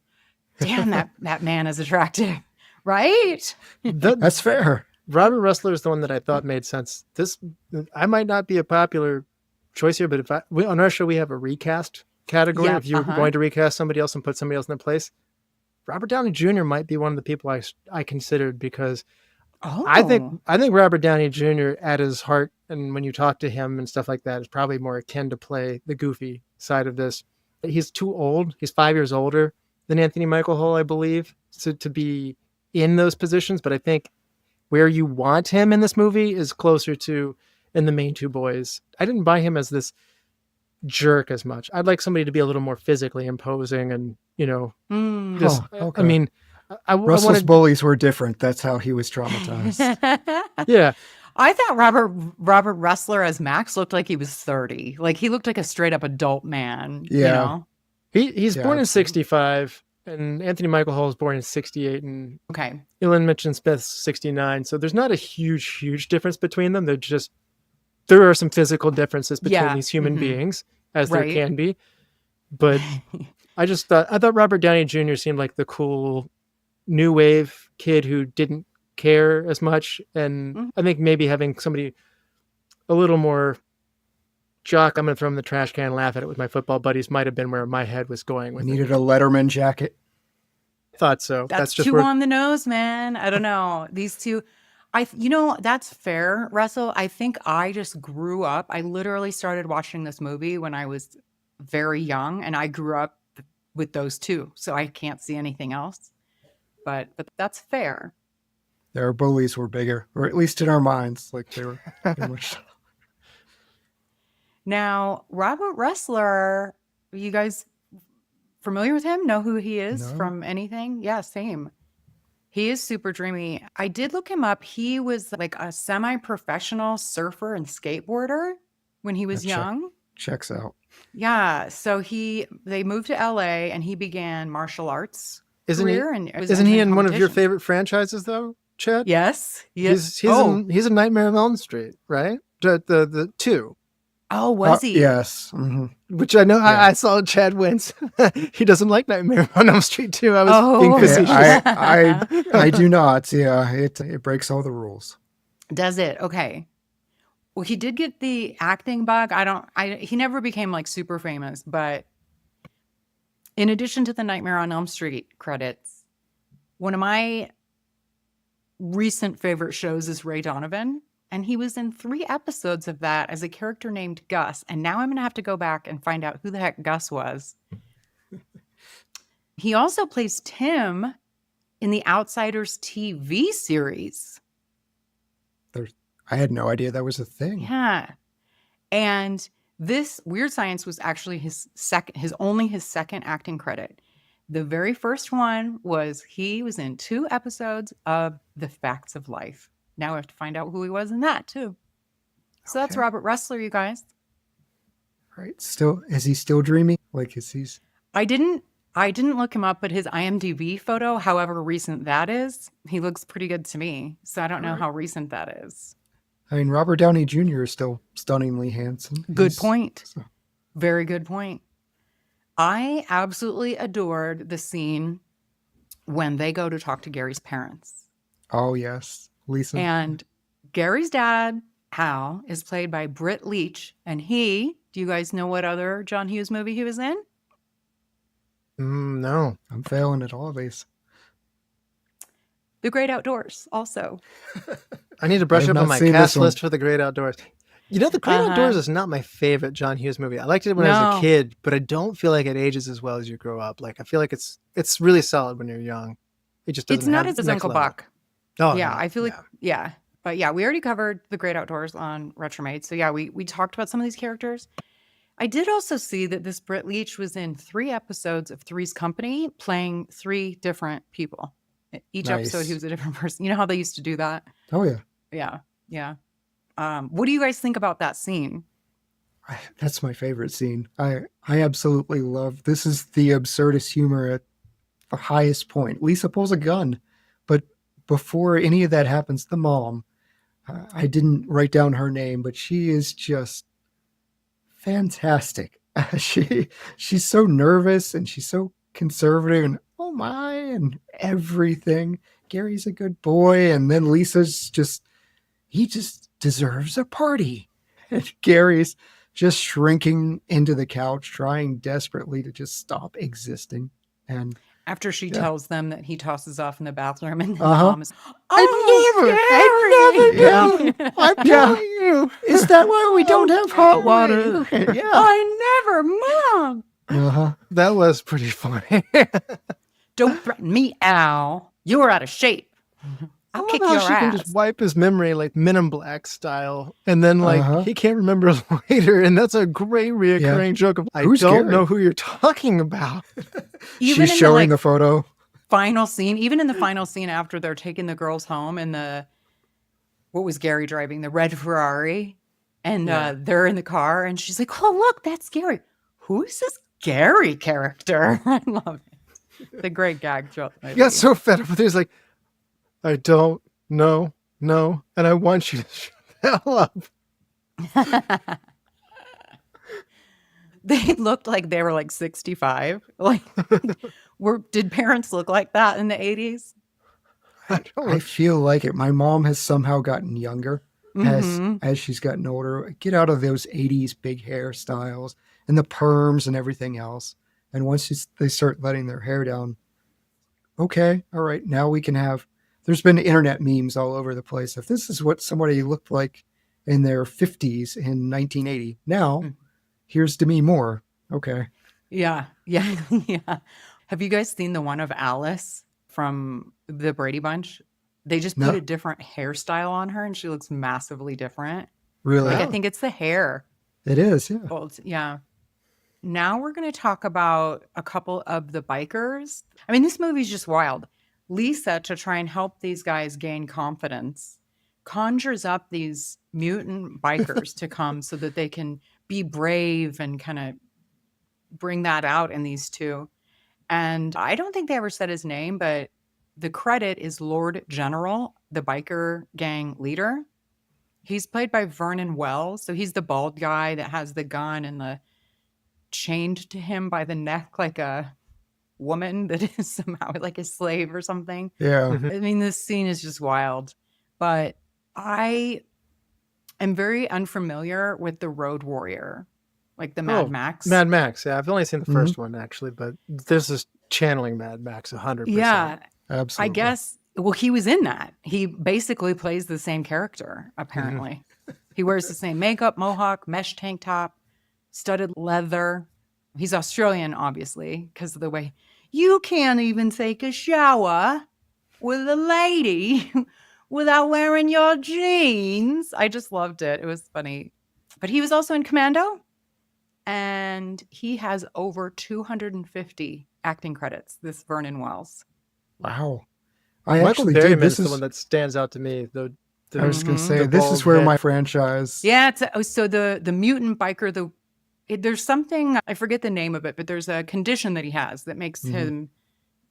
damn, that man is attractive, right? That's fair. Robert Rusler is the one that I thought made sense. I might not be a popular choice here, but on our show we have a recast category. If you're going to recast somebody else and put somebody else in their place, Robert Downey Jr. might be one of the people I considered, because I think Robert Downey Jr. at his heart, and when you talk to him and stuff like that, is probably more akin to play the goofy side of this. He's too old. He's 5 years older than Anthony Michael Hall, I believe, to be in those positions. But I think where you want him in this movie is closer to in the main two boys. I didn't buy him as this jerk as much. I'd like somebody to be a little more physically imposing and, I mean, Russell's bullies were different. That's how he was traumatized. Yeah. I thought Robert Rusler as Max looked like he was 30. Like, he looked like a straight up adult man. Yeah. He's born in 65. And Anthony Michael Hall was born in 68, and Ilan Mitchell-Smith 69. So there's not a huge difference between them. There are some physical differences between these human beings, as there can be. But I thought Robert Downey Jr. seemed like the cool new wave kid who didn't care as much. And I think maybe having somebody a little more jock, I'm going to throw him in the trash can and laugh at it with my football buddies, might have been where my head was going with Needed a Letterman jacket. Thought so. That's just too on the nose, man. I don't know. These two, that's fair, Russell. I think I just grew up. I literally started watching this movie when I was very young, and I grew up with those two. So I can't see anything else. But that's fair. Their bullies were bigger, or at least in our minds. Like, they were much. Now, Robert Rusler, are you guys familiar with him? Know who he is from anything? Yeah, same. He is super dreamy. I did look him up. He was like a semi-professional surfer and skateboarder when he was young. Checks out. Yeah. So they moved to LA and he began martial arts isn't career. Isn't he in one of your favorite franchises though, Chad? Yes. He's in Nightmare on Elm Street, right? The two. Oh, was he? Yes. Mm-hmm. Which I know I saw Chad wince. He doesn't like Nightmare on Elm Street too. I was being facetious. I do not. Yeah, it breaks all the rules. Does it? Okay. Well, he did get the acting bug. He never became like super famous, but in addition to the Nightmare on Elm Street credits, one of my recent favorite shows is Ray Donovan. And he was in 3 episodes of that as a character named Gus. And now I'm going to have to go back and find out who the heck Gus was. He also plays Tim in the Outsiders TV series. I had no idea that was a thing. Yeah. And this Weird Science was actually his second acting credit. The very first one was he was in 2 episodes of The Facts of Life now we have to find out who he was in that too. So that's Okay. Robert Rusler, you guys. Right. Is he still dreaming? Like, is he's... I didn't look him up, but his IMDb photo, however recent that is, he looks pretty good to me. So I don't know how recent that is. I mean, Robert Downey Jr. is still stunningly handsome. Good point. Very good point. I absolutely adored the scene when they go to talk to Gary's parents. Oh, yes. Lisa. And Gary's dad, Hal, is played by Britt Leach. And do you guys know what other John Hughes movie he was in? No. I'm failing at all these. The Great Outdoors, also. I need to brush I've up not on my seen cast this one. list for The Great Outdoors. You know, The Great Outdoors is not my favorite John Hughes movie. I liked it when I was No. a kid, but I don't feel like it ages as well as you grow up. Like, I feel like it's really solid when you're young. It just doesn't It's not have as next Uncle level. Buck. Oh, Yeah, no. I feel like, yeah. But yeah, we already covered The Great Outdoors on Retromade. So yeah, we talked about some of these characters. I did also see that this Britt Leach was in 3 episodes of Three's Company, playing 3 different people. Each episode, he Nice. was a different person. You know how they used to do that? Oh, yeah. Yeah, yeah. What do you guys think about that scene? That's my favorite scene. I absolutely love. This is the absurdist humor at the highest point. Lisa pulls a gun, but before any of that happens, the mom, I didn't write down her name, but she is just fantastic. She's so nervous and she's so conservative and oh my and everything. Gary's a good boy, and then Lisa's he just deserves a party. And Gary's just shrinking into the couch, trying desperately to just stop existing. And After she Yeah. tells them that he tosses off in the bathroom, and then the Uh-huh. mom is, "Oh, Gary!" Yeah. I'm Yeah. telling you. Is that why we don't have hot water? Yeah. I never, Mom. Uh-huh. That was pretty funny. Don't threaten me, Al. You are out of shape. I'll kick how your she can ass." just wipe his memory like Men in Black style, and then Uh-huh. he can't remember later, and that's a great reoccurring joke of I Who's don't Gary? know who you're talking about. Even She's in showing the, the photo. final scene, even in the final scene after they're taking the girls home in what was Gary driving? The red Ferrari. And they're in the car and she's like, "Oh, look, that's Gary." Who is this Gary character? I love it. The great gag throughout the He movie. got so fed up with it. He's like, I don't know, and I want you to shut the hell up. They looked like they were like 65. Like, did parents look like that in the 80s? I feel like it. My mom has somehow gotten younger as she's gotten older. Get out of those 80s big hairstyles and the perms and everything else. And once they start letting their hair down, okay, all right, now we can have. There's been internet memes all over the place. If this is what somebody looked like in their 50s in 1980, now here's Demi Moore. Okay. Yeah. Yeah. Yeah. Have you guys seen the one of Alice from the Brady Bunch? They just put No. a different hairstyle on her and she looks massively different. Really? Like, I think it's the hair. It is, yeah. Well, yeah. Now we're going to talk about a couple of the bikers. I mean, this movie's just wild. Lisa, to try and help these guys gain confidence, conjures up these mutant bikers to come so that they can be brave and kind of bring that out in these two. And I don't think they ever said his name, but the credit is Lord General, the biker gang leader. He's played by Vernon Wells. So he's the bald guy that has the gun and the chained to him by the neck like a woman that is somehow like a slave or something. Yeah. I mean, this scene is just wild. But I am very unfamiliar with the Road Warrior, like the Mad Max. Mad Max. Yeah, I've only seen the first one actually, but this is channeling Mad Max 100%. Yeah, Absolutely. I guess. Well, he was in that. He basically plays the same character, apparently. He wears the same makeup, mohawk, mesh tank top, studded leather. He's Australian, obviously, because of the way you can't even take a shower with a lady without wearing your jeans. I just loved it. It was funny. But he was also in Commando, and he has over 250 acting credits, this Vernon Wells. Wow. Michael actually Berryman's did. the one that stands out to me, though. I was going to Mhm. say, The this is bald where head. my franchise. Yeah, so the mutant biker, there's something, I forget the name of it, but there's a condition that he has that makes him,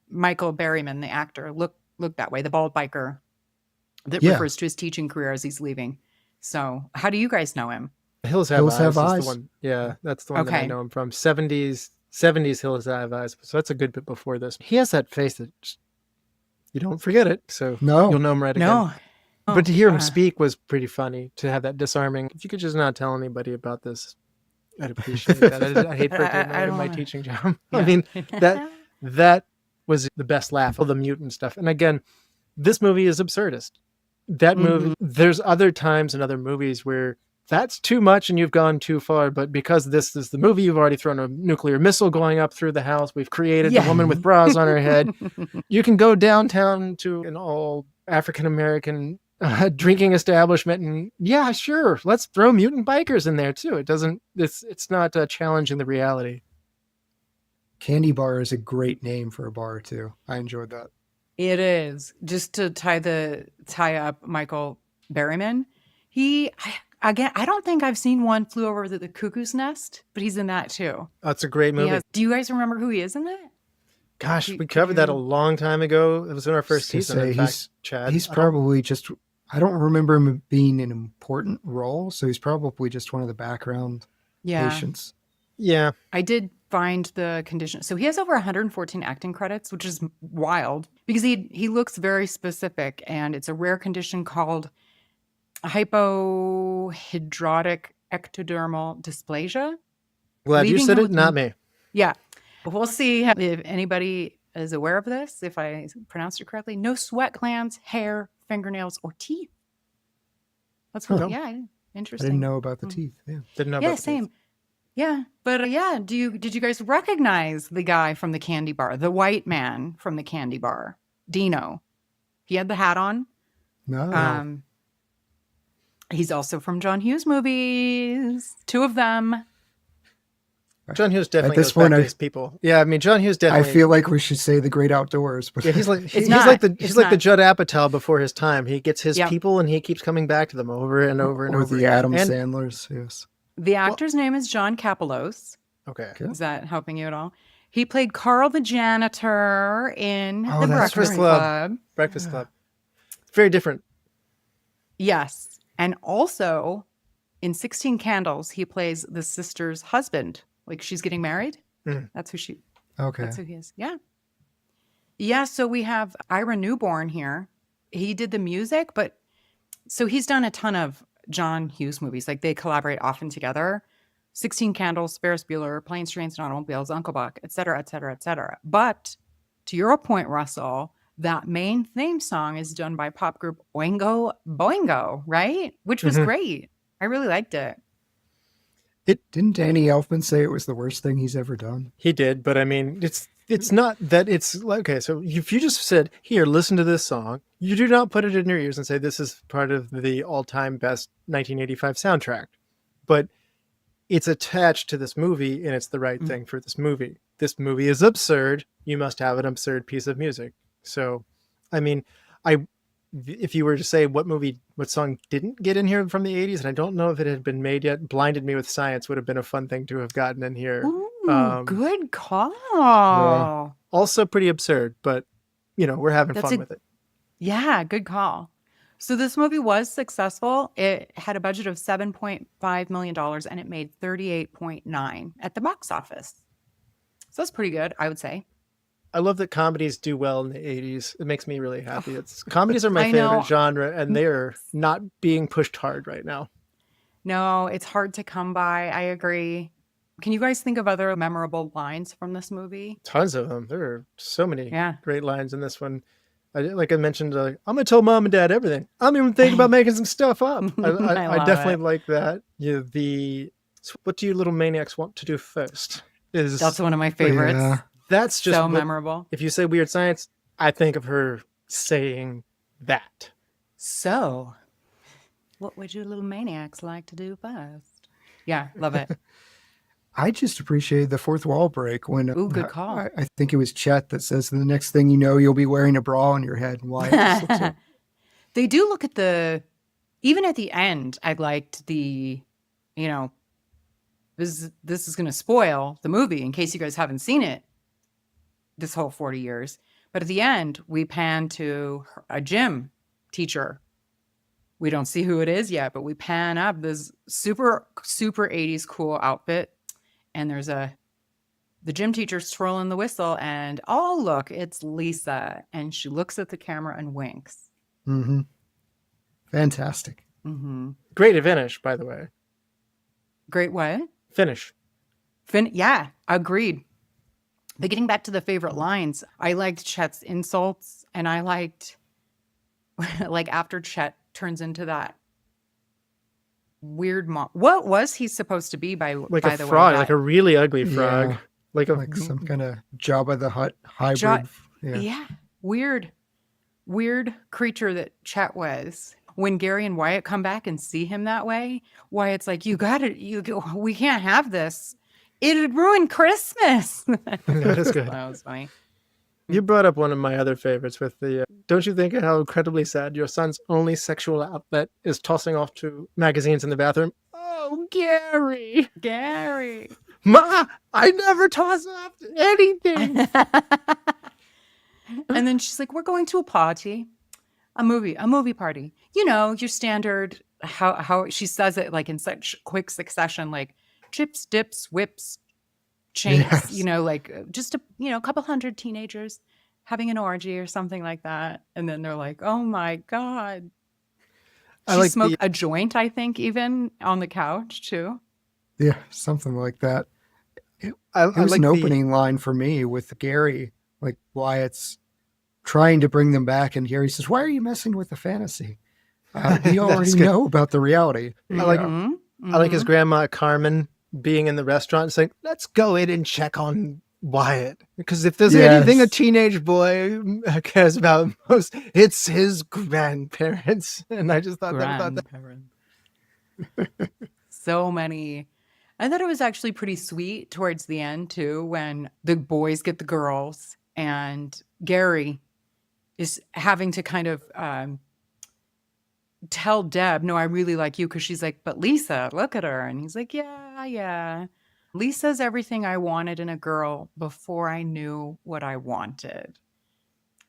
Michael Berryman, the actor, look that way, the bald biker that Yeah. refers to his teaching career as he's leaving. So how do you guys know him? Hills Have Hills Eyes Have is the Eyes. one. Yeah, that's the one that I Okay. know him from. 70s Hills Have Eyes. So that's a good bit before this. He has that face that you don't forget it. So No. you'll know him right again. No. But to hear him uh, speak was pretty funny. To have that disarming. If you could just not tell anybody about this, I'd appreciate that. I hate for it to I be don't my wanna- teaching job. Yeah. I mean, that was the best laugh of the mutant stuff. And again, this movie is absurdist. That movie, there's other times in other movies where that's too much and you've gone too far. But because this is the movie, you've already thrown a nuclear missile going up through the house. We've created the woman with bras on her head. You can go downtown to an all African-American drinking establishment and yeah, sure, let's throw mutant bikers in there too. It's not challenging the reality. Candy Bar is a great name for a bar, too. I enjoyed that. It is. Just to tie up Michael Berryman. I don't think I've seen One Flew Over the Cuckoo's Nest, but he's in that too. That's a great movie. Do you guys remember who he is in that? Gosh, we covered that a long time ago. It was in our first To season. say In fact, Chad. He's probably just, I don't remember him being an important role, so he's probably just one of the background patients. Yeah. I did find the condition. So he has over 114 acting credits, which is wild because he looks very specific, and it's a rare condition called hypohidrotic ectodermal dysplasia. Glad you leaving said him it, with- not me. Yeah. We'll see if anybody is aware of this, if I pronounced it correctly. No sweat glands, hair, fingernails, or teeth. That's really, I interesting. didn't know about the teeth. Yeah. Didn't know Yeah, about the same. Yeah, but did you guys recognize the guy from the candy bar, the white man from the candy bar, Dino? He had the hat on. No. He's also from John Hughes movies, 2 of them. John Hughes definitely this goes back point, to I- his people. Yeah, I mean, John Hughes I definitely. feel like we should say the great outdoors, but Yeah, he's like he's not. like the It's the not. Judd Apatow before his time. He gets his Yep. people and he keeps coming back to them over and over and or over. the again. Adam And- Sandlers. Yes. The actor's name is John Kapelos. Okay. Okay. Is that helping you at all? He played Carl the janitor in Oh, The that's Breakfast right. Club. Breakfast Club. Very different. Yes. And also in 16 Candles, he plays the sister's husband. Like she's getting married. Mm. That's who Okay. That's who he is. Yeah. Yeah. So we have Ira Newborn here. He did the music, but so he's done a ton of John Hughes movies. Like they collaborate often together. 16 Candles, Ferris Bueller, Planes, Trains, and Automobiles, Uncle Buck, et cetera, et cetera, et cetera. But to your point, Russell, that main theme song is done by pop group Oingo Boingo, right? Which was great. I really liked it. Didn't Danny Elfman say it was the worst thing he's ever done? He did, but I mean, it's not that it's like, okay. So if you just said, "Here, listen to this song," you do not put it in your ears and say, "This is part of the all-time best 1985 soundtrack," but it's attached to this movie and it's the right thing for this movie. This movie is absurd. You must have an absurd piece of music. So, I mean, if you were to say what song didn't get in here from the 80s, and I don't know if it had been made yet, Blinded Me with Science would have been a fun thing to have gotten in here. Ooh, good call. Also pretty absurd, but we're having That's fun with it. Yeah, good call. So this movie was successful. It had a budget of $7.5 million and it made $38.9 at the box office. So that's pretty good, I would say. I love that comedies do well in the 80s. It makes me really happy. Comedies are my I know. favorite genre, and they are not being pushed hard right now. No, it's hard to come by. I agree. Can you guys think of other memorable lines from this movie? Tons of them. There are so many Yeah. great lines in this one. Like I mentioned, I'm going to tell mom and dad everything. I'm even thinking about making some stuff up. I love definitely it. like that. Yeah, so what do you little maniacs want to do first? That's one of my favorites. Yeah. That's just So what- memorable. If you say Weird Science, I think of her saying that. So, what would you little maniacs like to do first? Yeah, love it. I just appreciated the fourth wall break when Ooh, good call. I think it was Chet that says the next thing you know, you'll be wearing a bra on your head. And Wyatt just looks at- They do look at the even at the end, I liked the, you know, this is going to spoil the movie in case you guys haven't seen it this whole 40 years. But at the end, we pan to a gym teacher. We don't see who it is yet, but we pan up this super, super 80s cool outfit. And there's the gym teacher's twirling the whistle, and oh, look, it's Lisa. And she looks at the camera and winks. Mm-hmm. Fantastic. Mm-hmm. Great finish, by the way. Great what? Finish. Yeah, agreed. But getting back to the favorite lines, I liked Chet's insults, and I liked, like, after Chet turns into that weird mom. What was he supposed to be by Like the a frog, way? like a really ugly frog. Yeah. Like Some kind of Jabba the Hutt hybrid. Yeah. Weird creature that Chet was. When Gary and Wyatt come back and see him that way, Wyatt's like, we can't have this. It'd ruin Christmas. That is good. That was funny. You brought up one of my other favorites with the, don't you think how incredibly sad your son's only sexual outlet is tossing off to magazines in the bathroom? Oh, Gary. Ma, I never toss off to anything. And then she's like, we're going to a party, a movie party. You know, your standard, how she says it like in such quick succession, like chips, dips, whips, chains, Yes. you know, like just a couple hundred teenagers having an orgy or something like that. And then they're like, oh my God. I She like smoked a joint, I think, even on the couch too. Yeah, something like that. It I was like an the- opening line for me with Gary, like Wyatt's trying to bring them back, and Gary says, "Why are you messing with the fantasy? We already good. know about the reality." I like Mhm, I like his mhm. grandma Carmen being in the restaurant saying, let's go in and check on Wyatt. Because if there's anything a Yes. teenage boy cares about most, it's his grandparents. And I just thought that. Grandparent. So many. I thought it was actually pretty sweet towards the end too, when the boys get the girls and Gary is having to kind of tell Deb, no, I really like you, because she's like, but Lisa, look at her. And he's like, yeah. Lisa's everything I wanted in a girl before I knew what I wanted.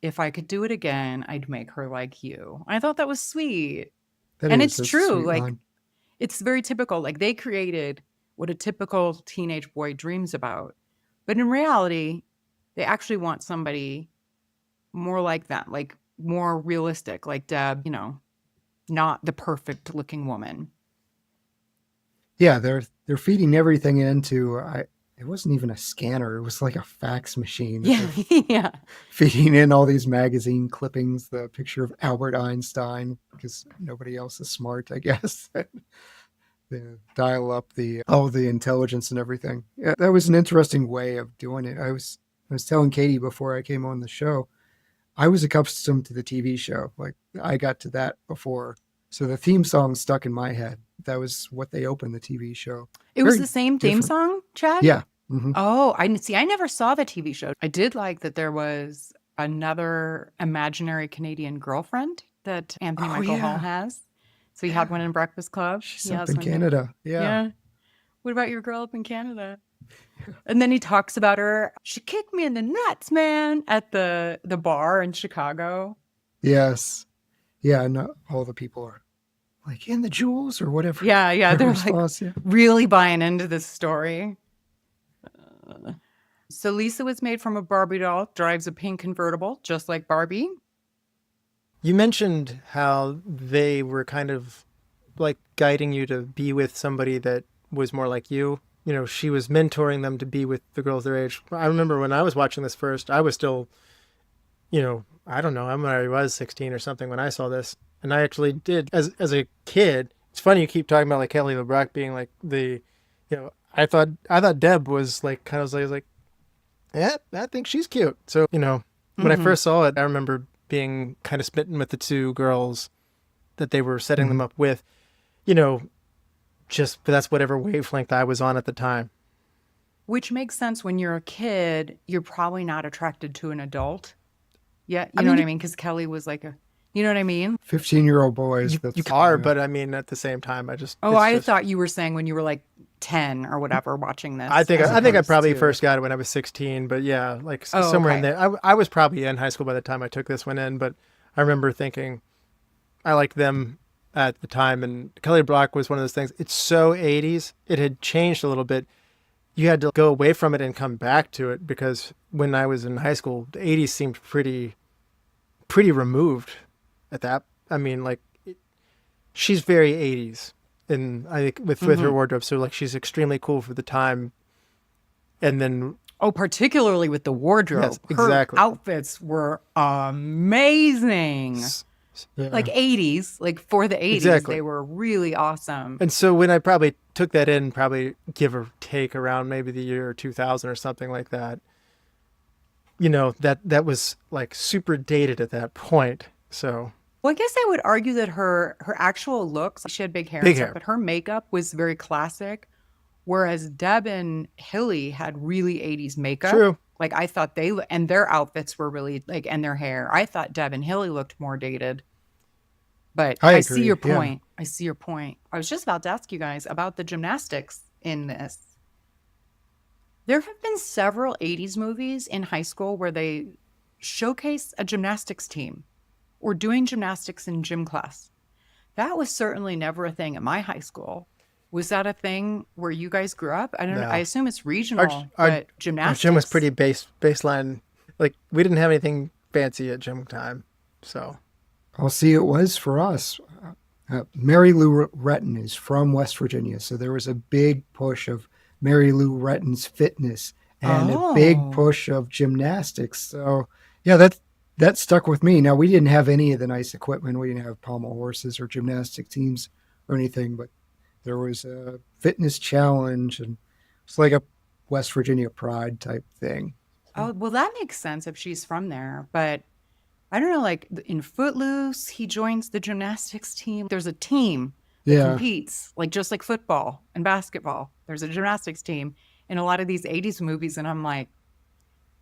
If I could do it again, I'd make her like you. I thought that was sweet. That And is it's a true, sweet like, line. it's very typical. Like, they created what a typical teenage boy dreams about. But in reality, they actually want somebody more like that, like more realistic, like Deb, not the perfect looking woman. Yeah, they're feeding everything into. It wasn't even a scanner; it was like a fax machine. that Yeah, they're yeah. feeding in all these magazine clippings, the picture of Albert Einstein, because nobody else is smart, I guess. They dial up the intelligence and everything. Yeah, that was an interesting way of doing it. I was telling Katie before I came on the show, I was accustomed to the TV show. Like, I got to that before. So the theme song stuck in my head. That was what they opened the TV show. It was Very the same theme different. song, Chad? Yeah. Mhm. Oh, I never saw the TV show. I did like that there was another imaginary Canadian girlfriend that Anthony Oh, Michael Hall yeah. has. So he had one in Breakfast Club. She's He up has in one here. Canada. Yeah. What about your girl up in Canada? And then he talks about her. She kicked me in the nuts, man, at the bar in Chicago. Yes. Yeah. And all the people are like, in the jewels or whatever. Yeah. Their They're like response, yeah. really buying into this story. So Lisa was made from a Barbie doll, drives a pink convertible, just like Barbie. You mentioned how they were kind of like guiding you to be with somebody that was more like you. You know, she was mentoring them to be with the girls their age. I remember when I was watching this first, I was still, I don't know, I was 16 or something when I saw this. And I actually did, as a kid, it's funny you keep talking about like Kelly LeBrock being like I thought Deb was like, kind of like, yeah, I think she's cute. So, when I first saw it, I remember being kind of smitten with the two girls that they were setting them up with, just that's whatever wavelength I was on at the time. Which makes sense. When you're a kid, you're probably not attracted to an adult. Yeah, you know what I mean? Because Kelly was like You know what I mean? 15-year-old boys. You are, but I mean, at the same time, Oh, I thought you were saying when you were like 10 or whatever watching this. I think I opposed probably to- first got it when I was 16, but yeah, like Oh, somewhere in okay. there. I was probably in high school by the time I took this one in, but I remember thinking I liked them at the time, and Kelly LeBrock was one of those things. It's so 80s. It had changed a little bit. You had to go away from it and come back to it, because when I was in high school, the 80s seemed pretty removed at that. I mean, like, she's very 80s, and I think with her wardrobe. So like, she's extremely cool for the time. And then, Oh, particularly with the wardrobe. Yes, exactly. Her outfits were amazing. Like 80s, like for the 80s, Exactly. they were really awesome. and so when I probably took that in, probably give or take around maybe the year 2000 or something like that, you know, that was like super dated at that point. So Well, I guess I would argue that her actual looks, she had big hair, Big and stuff, hair. but her makeup was very classic, whereas Deb and Hilly had really 80s makeup. True. Like I thought and their outfits were really like, and their hair. I thought Deb and Hilly looked more dated. But I see agree, your yeah. point. I see your point. I was just about to ask you guys about the gymnastics in this. There have been several 80s movies in high school where they showcase a gymnastics team or doing gymnastics in gym class. That was certainly never a thing at my high school. Was that a thing where you guys grew up? I don't know. No. I assume it's regional, our but gymnastics. gym was pretty baseline. Like, we didn't have anything fancy at gym time. So I'll see, it was for us. Mary Lou Retton is from West Virginia, so there was a big push of Mary Lou Retton's fitness and a big Oh. push of gymnastics. So yeah, that stuck with me. Now, we didn't have any of the nice equipment. We didn't have pommel horses or gymnastic teams or anything, but there was a fitness challenge, and it's like a West Virginia pride type thing. Oh, well, that makes sense if she's from there. But I don't know, like in Footloose, he joins the gymnastics team. There's a team that Yeah. competes, like just like football and basketball. There's a gymnastics team in a lot of these 80s movies. And I'm like,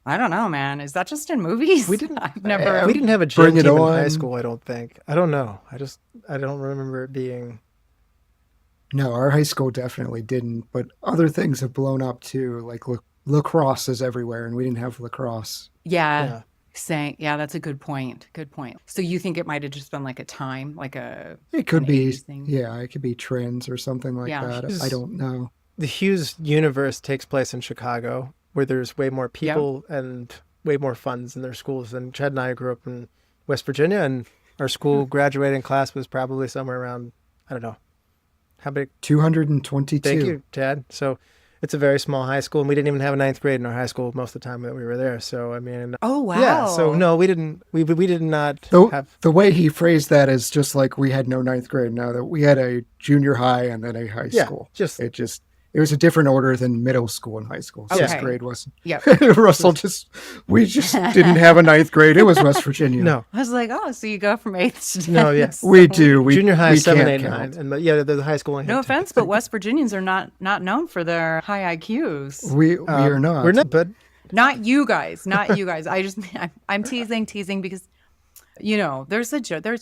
I don't know, man. Is that just in movies? we didn't I've never. we didn't have a gym Bring it team in high on. school, I don't think. I don't know. I don't remember it being. No, our high school definitely didn't, but other things have blown up too. Like lacrosse is everywhere, and we didn't have lacrosse. Yeah. Yeah, that's a good point. Good point. So you think it might have just been like a time, like It could an be, 80s thing? yeah, it could be trends or something like Yeah. that. I don't know. The Hughes universe takes place in Chicago, where there's way more people and way more funds in their schools. And Chad and I grew up in West Virginia, and our school graduating class was probably somewhere around, I don't know, how big? 222. Thank you, Chad. So it's a very small high school, and we didn't even have a ninth grade in our high school most of the time that we were there. So, I mean, Oh, wow. yeah. So no, we didn't. We did not The, have. the way he phrased that is just like we had no ninth grade. Now that we had a junior high and then a high Yeah, school. just It was a different order than middle school and high school. Okay. Sixth grade wasn't. Yep. We just didn't have a ninth grade. It was West Virginia. no, I was like, oh, so you go from 8th to 10th. no, yes. We do. We, Junior high, we 7, can't 8, count. 9, and yeah, the high school. only No had 10. offense, but West Virginians are not known for their high IQs. We are not. We're not, but Not you guys. Not you guys. I'm teasing because, you know, there's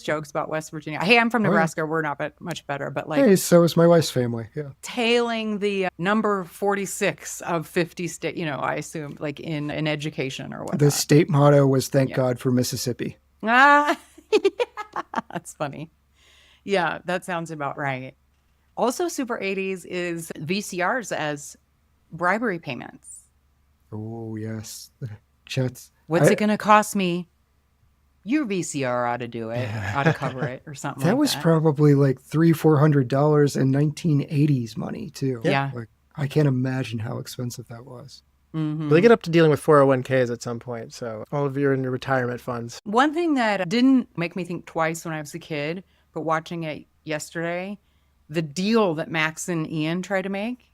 jokes about West Virginia. Hey, I'm from yeah. Nebraska. We're not much better, but like Hey, so is my wife's family. Yeah. tailing the number 46 of 50 state, you know, I assume like in education or whatnot. The state motto was "Thank Yeah. God for Mississippi." Ah, that's funny. Yeah, that sounds about right. Also, super 80s is VCRs as bribery payments. Oh yes, Chet's. What's it going to cost me? Your VCR ought to do it, ought to cover it or something That like was that. probably like $300-400 in 1980s money too. Yeah. Like, I can't imagine how expensive that was. Mhm. they get up to dealing with 401ks at some point. So all of you are in your retirement funds. One thing that didn't make me think twice when I was a kid, but watching it yesterday, the deal that Max and Ian try to make.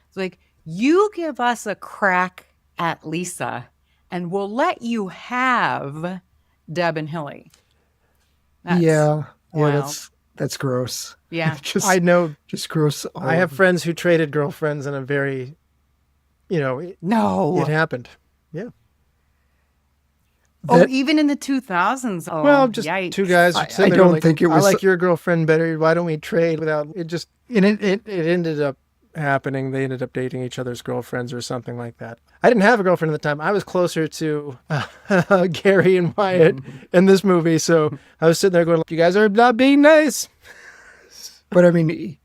It's like, you give us a crack at Lisa and we'll let you have Deb and Hilly. Yeah, wild. that's gross. Yeah. just I know. just gross. all I have over. friends who traded girlfriends in a very, you know, it No. happened. Yeah. Even in the 2000s. Oh, Well, just yikes. two guys. I sitting there don't like, think it I was- like your girlfriend better. Why don't we trade without it? Just and it ended up happening. They ended up dating each other's girlfriends or something like that. I didn't have a girlfriend at the time. I was closer to Gary and Wyatt in this movie, so I was sitting there going, "You guys are not being nice." But I mean,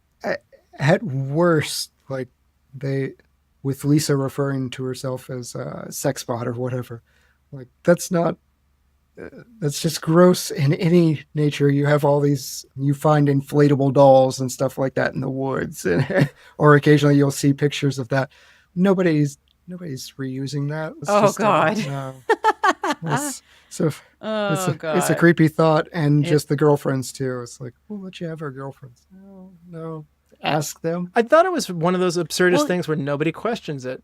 at worst, like with Lisa referring to herself as a sex bot or whatever, like that's just gross in any nature. You have all these, you find inflatable dolls and stuff like that in the woods, or occasionally you'll see pictures of that. Nobody's reusing that. It's Oh, just, God. It's a creepy thought, and just the girlfriends too. It's like, we'll let you have our girlfriends. No, ask them. I thought it was one of those absurdist things where nobody questions it.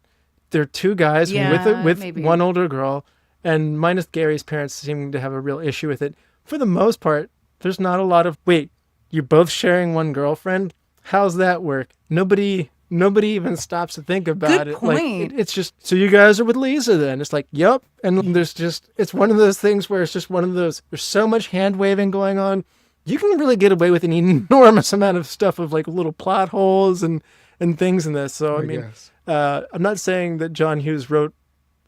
They're two guys with maybe. one older girl, and minus Gary's parents seeming to have a real issue with it. For the most part, there's not a lot of, wait, you're both sharing one girlfriend? How's that work? Nobody even stops to think about Good it. point. Like, it's just, so you guys are with Lisa then? It's like, yep. And there's just, it's one of those things where it's just one of those, there's so much hand waving going on. You can really get away with an enormous amount of stuff of like little plot holes and things in this. So, I mean, guess. I'm not saying that John Hughes wrote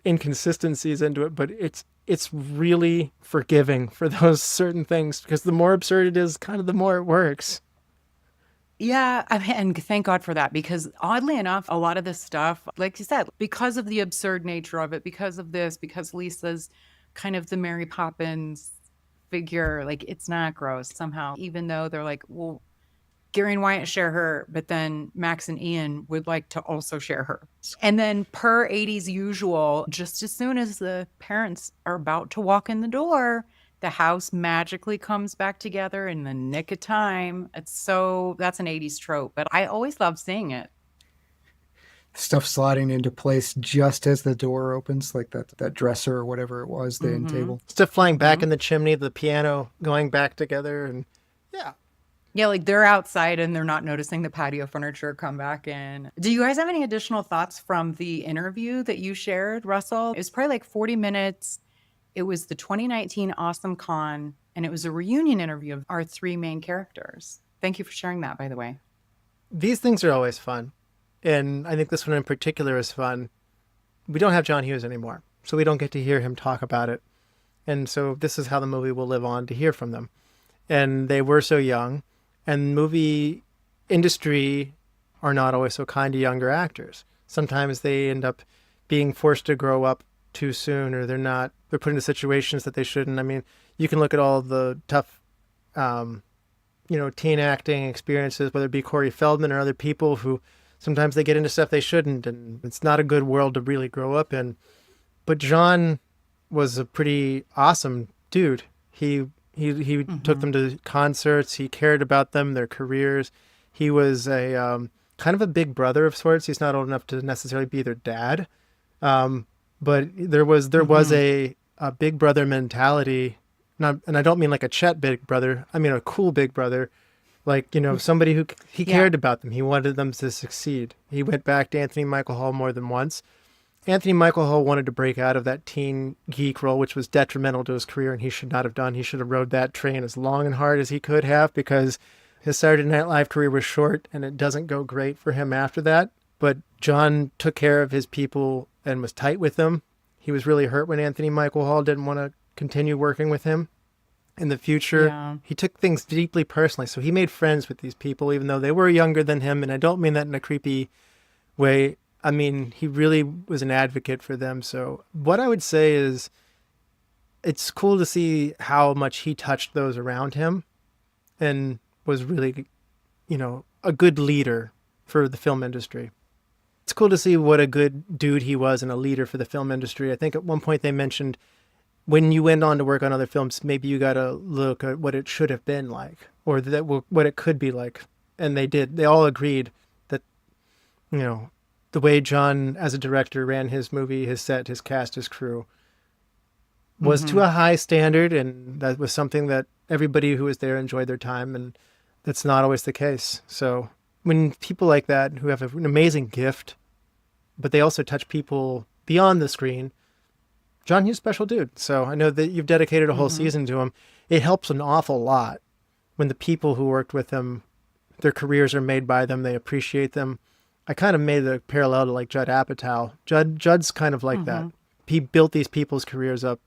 inconsistencies into it, but it's really forgiving for those certain things, because the more absurd it is, kind of the more it works. Yeah, and thank God for that, because oddly enough, a lot of this stuff, like you said, because of the absurd nature of it, because of this, because Lisa's kind of the Mary Poppins figure, like it's not gross somehow, even though they're like, well, Gary and Wyatt share her, but then Max and Ian would like to also share her. And then per 80s usual, just as soon as the parents are about to walk in the door, the house magically comes back together in the nick of time. That's an 80s trope, but I always love seeing it. Stuff sliding into place just as the door opens, like that dresser or whatever it was, the end table. Stuff flying back in the chimney, the piano going back together, and yeah. Yeah, like they're outside and they're not noticing the patio furniture come back in. Do you guys have any additional thoughts from the interview that you shared, Russell? It was probably like 40 minutes. It was the 2019 Awesome Con, and it was a reunion interview of our three main characters. Thank you for sharing that, by the way. These things are always fun. And I think this one in particular is fun. We don't have John Hughes anymore, so we don't get to hear him talk about it. And so this is how the movie will live on, to hear from them. And they were so young, and movie industry are not always so kind to younger actors. Sometimes they end up being forced to grow up too soon, or they're put into situations that they shouldn't. I mean, you can look at all the tough, teen acting experiences, whether it be Corey Feldman or other people who sometimes they get into stuff they shouldn't, and it's not a good world to really grow up in. But John was a pretty awesome dude. He took them to concerts. He cared about them, their careers. He was a kind of a big brother of sorts. He's not old enough to necessarily be their dad, but there was a big brother mentality. And I don't mean like a Chet big brother. I mean a cool big brother. Like, somebody who he cared about them. He wanted them to succeed. He went back to Anthony Michael Hall more than once. Anthony Michael Hall wanted to break out of that teen geek role, which was detrimental to his career, and he should not have done. He should have rode that train as long and hard as he could have, because his Saturday Night Live career was short, and it doesn't go great for him after that. But John took care of his people and was tight with them. He was really hurt when Anthony Michael Hall didn't want to continue working with him in the future. Yeah. He took things deeply personally, so he made friends with these people, even though they were younger than him, and I don't mean that in a creepy way. I mean, he really was an advocate for them. So what I would say is it's cool to see how much he touched those around him and was really, a good leader for the film industry. It's cool to see what a good dude he was and a leader for the film industry. I think at one point they mentioned when you went on to work on other films, maybe you got to look at what it should have been like, or what it could be like. And they did. They all agreed that, the way John, as a director, ran his movie, his set, his cast, his crew, was to a high standard, and that was something that everybody who was there enjoyed their time, and that's not always the case. So when people like that, who have an amazing gift, but they also touch people beyond the screen, John Hughes, special dude. So I know that you've dedicated a whole season to him. It helps an awful lot when the people who worked with him, their careers are made by them. They appreciate them. I kind of made the parallel to like Judd Apatow. Judd's kind of like that. He built these people's careers up,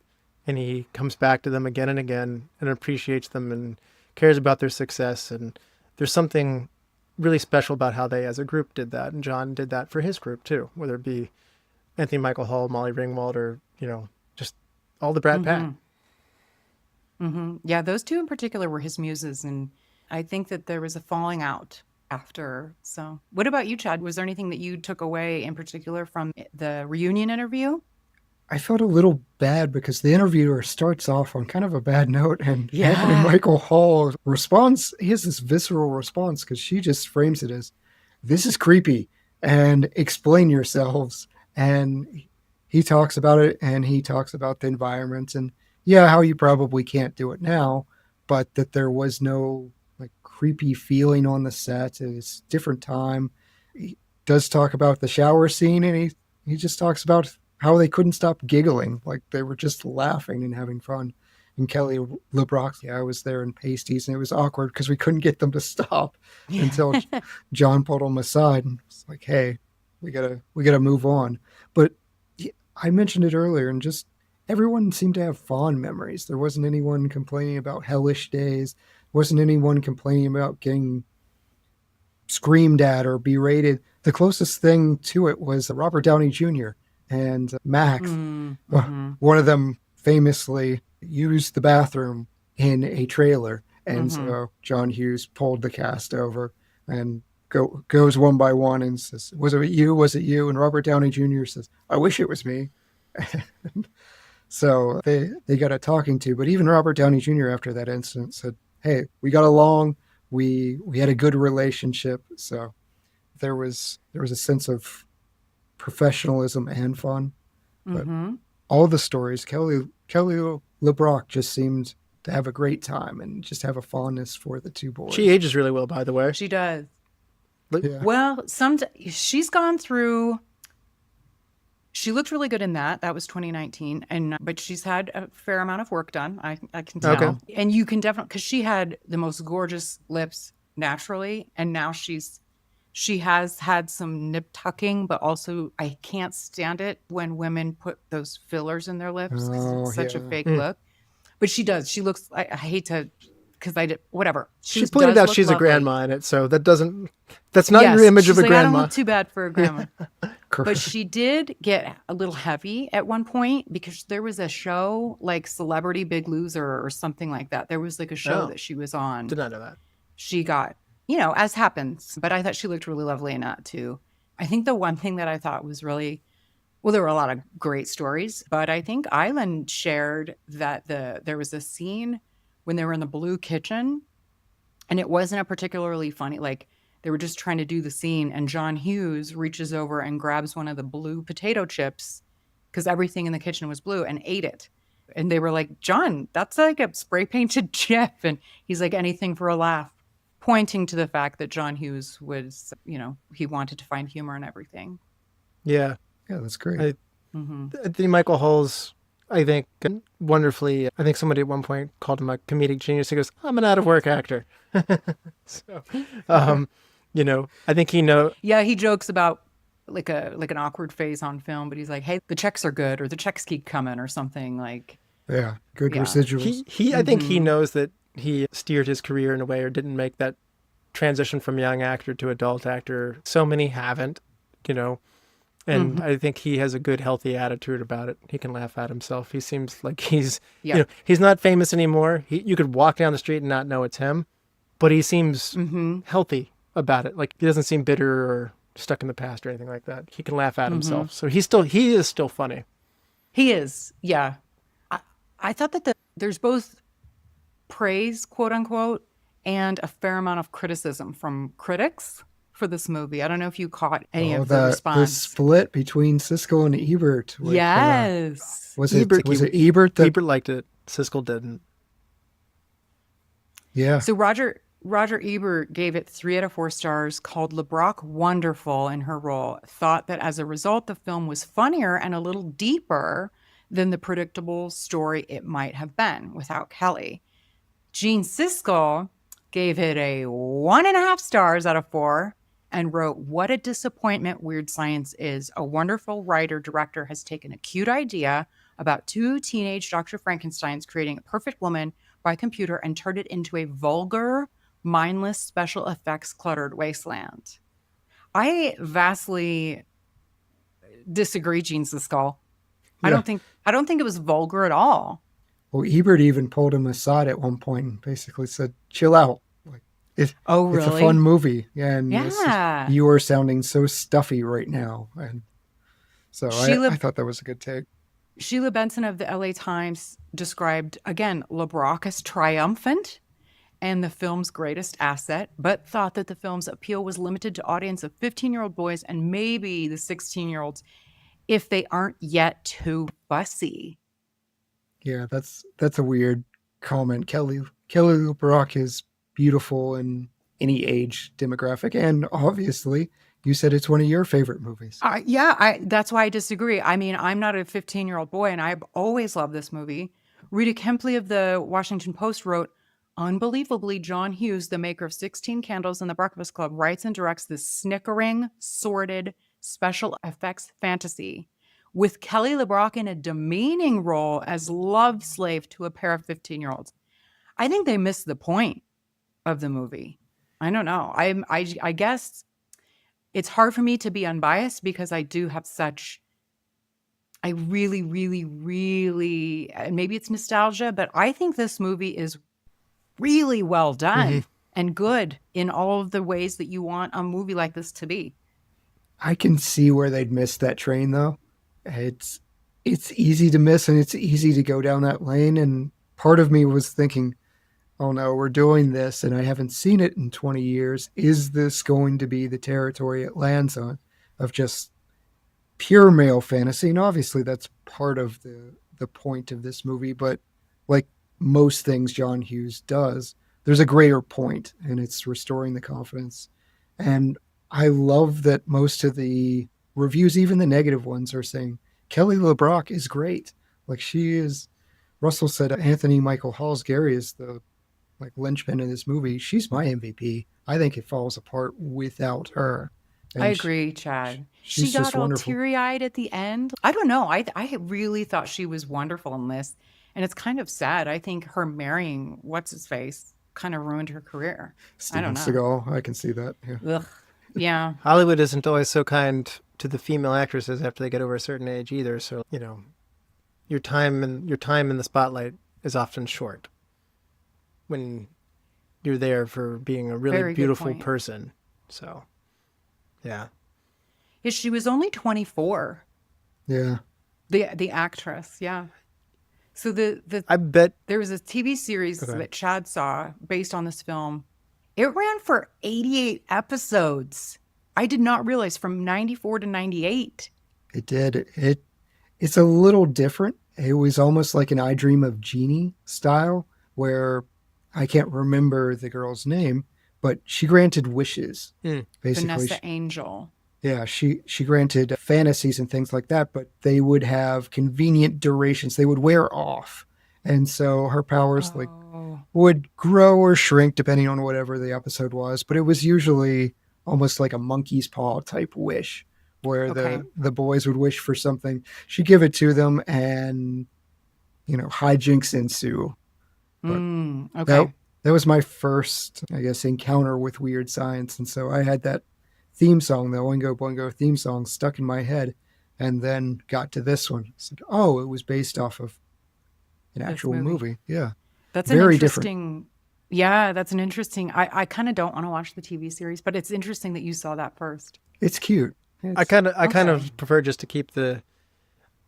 and he comes back to them again and again and appreciates them and cares about their success. And there's something really special about how they as a group did that. And John did that for his group too, whether it be Anthony Michael Hall, Molly Ringwald, or, just all the Brad Patt. Yeah, those two in particular were his muses. And I think that there was a falling out after. So what about you, Chad? Was there anything that you took away in particular from the reunion interview? I felt a little bad because the interviewer starts off on kind of a bad note, and Anthony Michael Hall responds. He has this visceral response because she just frames it as, "This is creepy," and explain yourselves. And he talks about it, and he talks about the environment, and how you probably can't do it now, but that there was no like creepy feeling on the set. It's a different time. He does talk about the shower scene, and he just talks about how they couldn't stop giggling, like they were just laughing and having fun. And Kelly LeBrock, I was there in pasties, and it was awkward because we couldn't get them to stop until John pulled them aside and was like, "Hey, we gotta move on." But I mentioned it earlier, and just everyone seemed to have fond memories. There wasn't anyone complaining about hellish days. Wasn't anyone complaining about getting screamed at or berated. The closest thing to it was Robert Downey Jr. and Max. One of them famously used the bathroom in a trailer. And so John Hughes pulled the cast over and goes one by one and says, "Was it you? Was it you?" And Robert Downey Jr. says, "I wish it was me." So they got a talking to. But even Robert Downey Jr. after that incident said, "Hey, we got along. We had a good relationship." So there was a sense of professionalism and fun. But all the stories, Kelly LeBrock just seemed to have a great time and just have a fondness for the two boys. She ages really well, by the way. She does. Yeah. Well, she's gone through. She looked really good in that. That was 2019, but she's had a fair amount of work done. I can tell, and you can definitely, because she had the most gorgeous lips naturally, and now she has had some nip tucking, but also I can't stand it when women put those fillers in their lips because it's such a fake look. But she does. She looks. I hate to. Because I did whatever. She pointed out she's lovely. A grandma in it, so that's not your image of a grandma. I don't look too bad for a grandma. But she did get a little heavy at one point because there was a show like Celebrity Big Loser or something like that. There was like a show that she was on. Did not know that. She got, as happens, but I thought she looked really lovely in that too. I think the one thing that I thought was really, well, there were a lot of great stories, but I think Ilan shared that there was a scene when they were in the blue kitchen, and it wasn't a particularly funny, like they were just trying to do the scene, and John Hughes reaches over and grabs one of the blue potato chips because everything in the kitchen was blue, and ate it. And they were like, "John, that's like a spray painted chip." And he's like, "Anything for a laugh," pointing to the fact that John Hughes was, he wanted to find humor in everything. Yeah. Yeah, that's great. The Michael Hull's, I think, wonderfully, I think somebody at one point called him a comedic genius. He goes, "I'm an out-of-work actor." So, I think he knows. Yeah, he jokes about like an awkward phase on film, but he's like, "Hey, the checks are good," or "the checks keep coming," or something like. Yeah, good residuals. I think he knows that he steered his career in a way or didn't make that transition from young actor to adult actor. So many haven't, And I think he has a good, healthy attitude about it. He can laugh at himself. He seems like he's not famous anymore. You could walk down the street and not know it's him, but he seems healthy about it. Like he doesn't seem bitter or stuck in the past or anything like that. He can laugh at himself. So he is still funny. He is. Yeah. I thought that there's both praise, quote unquote, and a fair amount of criticism from critics for this movie. I don't know if you caught any of the response. The split between Siskel and Ebert. With, yes. Was it Ebert that... Ebert liked it. Siskel didn't. Yeah. So Roger Ebert gave it 3 out of 4 stars, called LeBrock wonderful in her role, thought that as a result, the film was funnier and a little deeper than the predictable story it might have been without Kelly. Gene Siskel gave it a 1.5 stars out of 4 and wrote, "What a disappointment Weird Science is. A wonderful writer-director has taken a cute idea about 2 teenage Dr. Frankensteins creating a perfect woman by computer and turned it into a vulgar, mindless, special effects cluttered wasteland." I vastly disagree, Gene Siskel. Yeah. I don't think it was vulgar at all. Well, Ebert even pulled him aside at one point and basically said, "Chill out. Like, it's really? It's a fun movie, and Yeah. you are sounding so stuffy right now." And so I thought that was a good take. Sheila Benson of the LA Times described, again, LeBrock as triumphant and the film's greatest asset, but thought that the film's appeal was limited to audience of 15-year-old boys and maybe the 16-year-olds if they aren't yet too fussy. Yeah, that's a weird comment. Kelly LeBrock is beautiful in any age demographic, and obviously, you said it's one of your favorite movies. That's why I disagree. I mean, I'm not a 15-year-old boy, and I've always loved this movie. Rita Kempley of the Washington Post wrote, "Unbelievably, John Hughes, the maker of 16 Candles and The Breakfast Club, writes and directs this snickering, sordid, special effects fantasy with Kelly LeBrock in a demeaning role as love slave to a pair of 15-year-olds. I think they missed the point of the movie. I don't know. I guess it's hard for me to be unbiased because I do have I really, really, really, and maybe it's nostalgia, but I think this movie is really well done and good in all of the ways that you want a movie like this to be. I can see where they'd miss that train, though. It's easy to miss, and it's easy to go down that lane. And part of me was thinking, oh no, we're doing this, and I haven't seen it in 20 years. Is this going to be the territory it lands on of just pure male fantasy? And obviously that's part of the point of this movie, but like most things John Hughes does, there's a greater point, and it's restoring the confidence. And I love that most of the reviews, even the negative ones, are saying Kelly LeBrock is great. Like, she is. Russell said Anthony Michael Hall's Gary is the linchpin in this movie. She's my MVP. I think it falls apart without her. And I agree, Chad. She she's got just all wonderful. teary-eyed at the end. I don't know. I really thought she was wonderful in this. And it's kind of sad. I think her marrying what's-his-face kind of ruined her career. I don't know. Steven Seagal, I can see that. Yeah. Ugh. Yeah. Hollywood isn't always so kind to the female actresses after they get over a certain age either. So, your time in the spotlight is often short when you're there for being a really Very good beautiful point. person. So, yeah. Yeah, she was only 24. Yeah. The actress, yeah. So I bet there was a TV series Okay. that Chad saw based on this film. It ran for 88 episodes. I did not realize, from 94 to 98. It did. It's a little different. It was almost like an I Dream of Jeannie style, where I can't remember the girl's name, but she granted wishes. Basically, Vanessa Angel. yeah, she granted fantasies and things like that, but they would have convenient durations. They would wear off, and so her powers would grow or shrink depending on whatever the episode was. But it was usually almost like a monkey's paw type wish, where the boys would wish for something. She'd give it to them, and hijinks ensue. But that was my first, I guess, encounter with Weird Science, and so I had that theme song, the Oingo Boingo theme song, stuck in my head, and then got to this one. It's like, oh, it was based off of an actual movie. Yeah, That's very an interesting. different. Yeah, that's an interesting. I kind of don't want to watch the TV series, but it's interesting that you saw that first. It's cute. I kind of prefer just to keep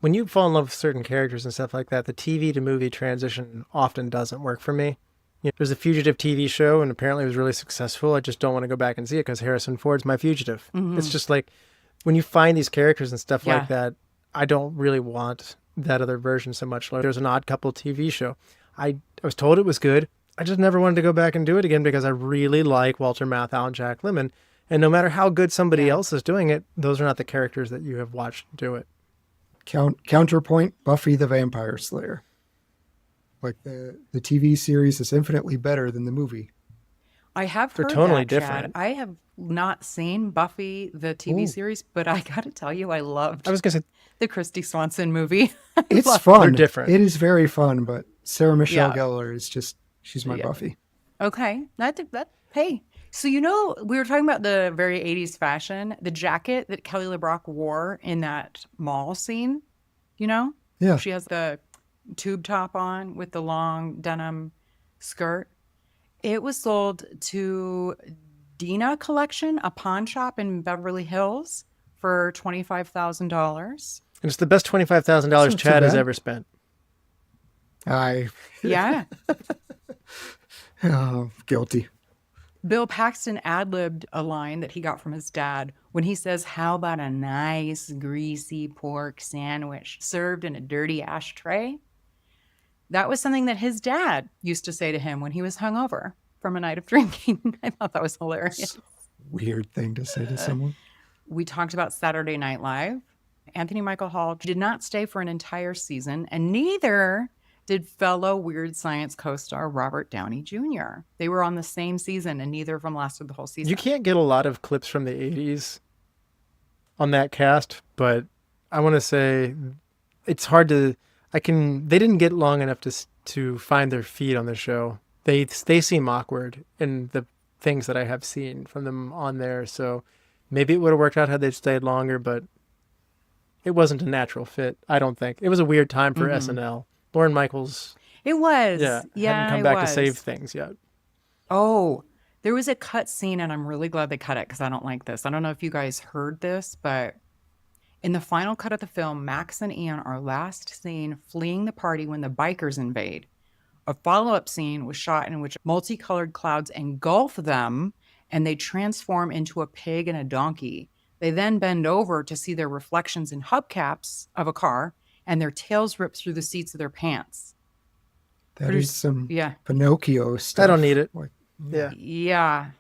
when you fall in love with certain characters and stuff like that, the TV to movie transition often doesn't work for me. There's a Fugitive TV show, and apparently it was really successful. I just don't want to go back and see it because Harrison Ford's my Fugitive. It's just like, when you find these characters and stuff like that, I don't really want that other version so much. Like, there's an Odd Couple TV show. I was told it was good. I just never wanted to go back and do it again because I really like Walter Matthau and Jack Lemmon. And no matter how good somebody else is doing it, those are not the characters that you have watched do it. Counterpoint, Buffy the Vampire Slayer. Like the TV series is infinitely better than the movie. I have They're heard totally that, Chad. different. I have not seen Buffy, the TV Ooh. series, but I got to tell you, I loved I was going to say, the Christy Swanson movie. It's fun. They're different. It is very fun, but Sarah Michelle Yeah. Gellar is just, she's my Yeah. Buffy. Okay. Hey, so we were talking about the very 80s fashion, the jacket that Kelly LeBrock wore in that mall scene, Yeah. She has the tube top on with the long denim skirt. It was sold to Dina Collection, a pawn shop in Beverly Hills, for $25,000. and it's the best $25,000 Not too Chad has bad. ever spent. Yeah. Guilty. Bill Paxton ad-libbed a line that he got from his dad when he says, "How about a nice greasy pork sandwich served in a dirty ashtray?" That was something that his dad used to say to him when he was hungover from a night of drinking. I thought that was hilarious. Weird thing to say to someone. We talked about Saturday Night Live. Anthony Michael Hall did not stay for an entire season, and neither did fellow Weird Science co-star Robert Downey Jr. They were on the same season, and neither of them lasted the whole season. You can't get a lot of clips from the 80s on that cast, but I want to say it's hard to... they didn't get long enough to find their feet on the show. They seem awkward in the things that I have seen from them on there, so maybe it would have worked out had they stayed longer, but it wasn't a natural fit, I don't think. It was a weird time for SNL. Lorne Michaels, It was. hadn't come it back was. to save things yet. Oh, there was a cut scene, and I'm really glad they cut it because I don't like this. I don't know if you guys heard this, but in the final cut of the film, Max and Ian are last seen fleeing the party when the bikers invade. A follow-up scene was shot in which multicolored clouds engulf them, and they transform into a pig and a donkey. They then bend over to see their reflections in hubcaps of a car, and their tails rip through the seats of their pants. That is some Yeah. Pinocchio stuff. I don't need it. Like, Yeah. Yeah.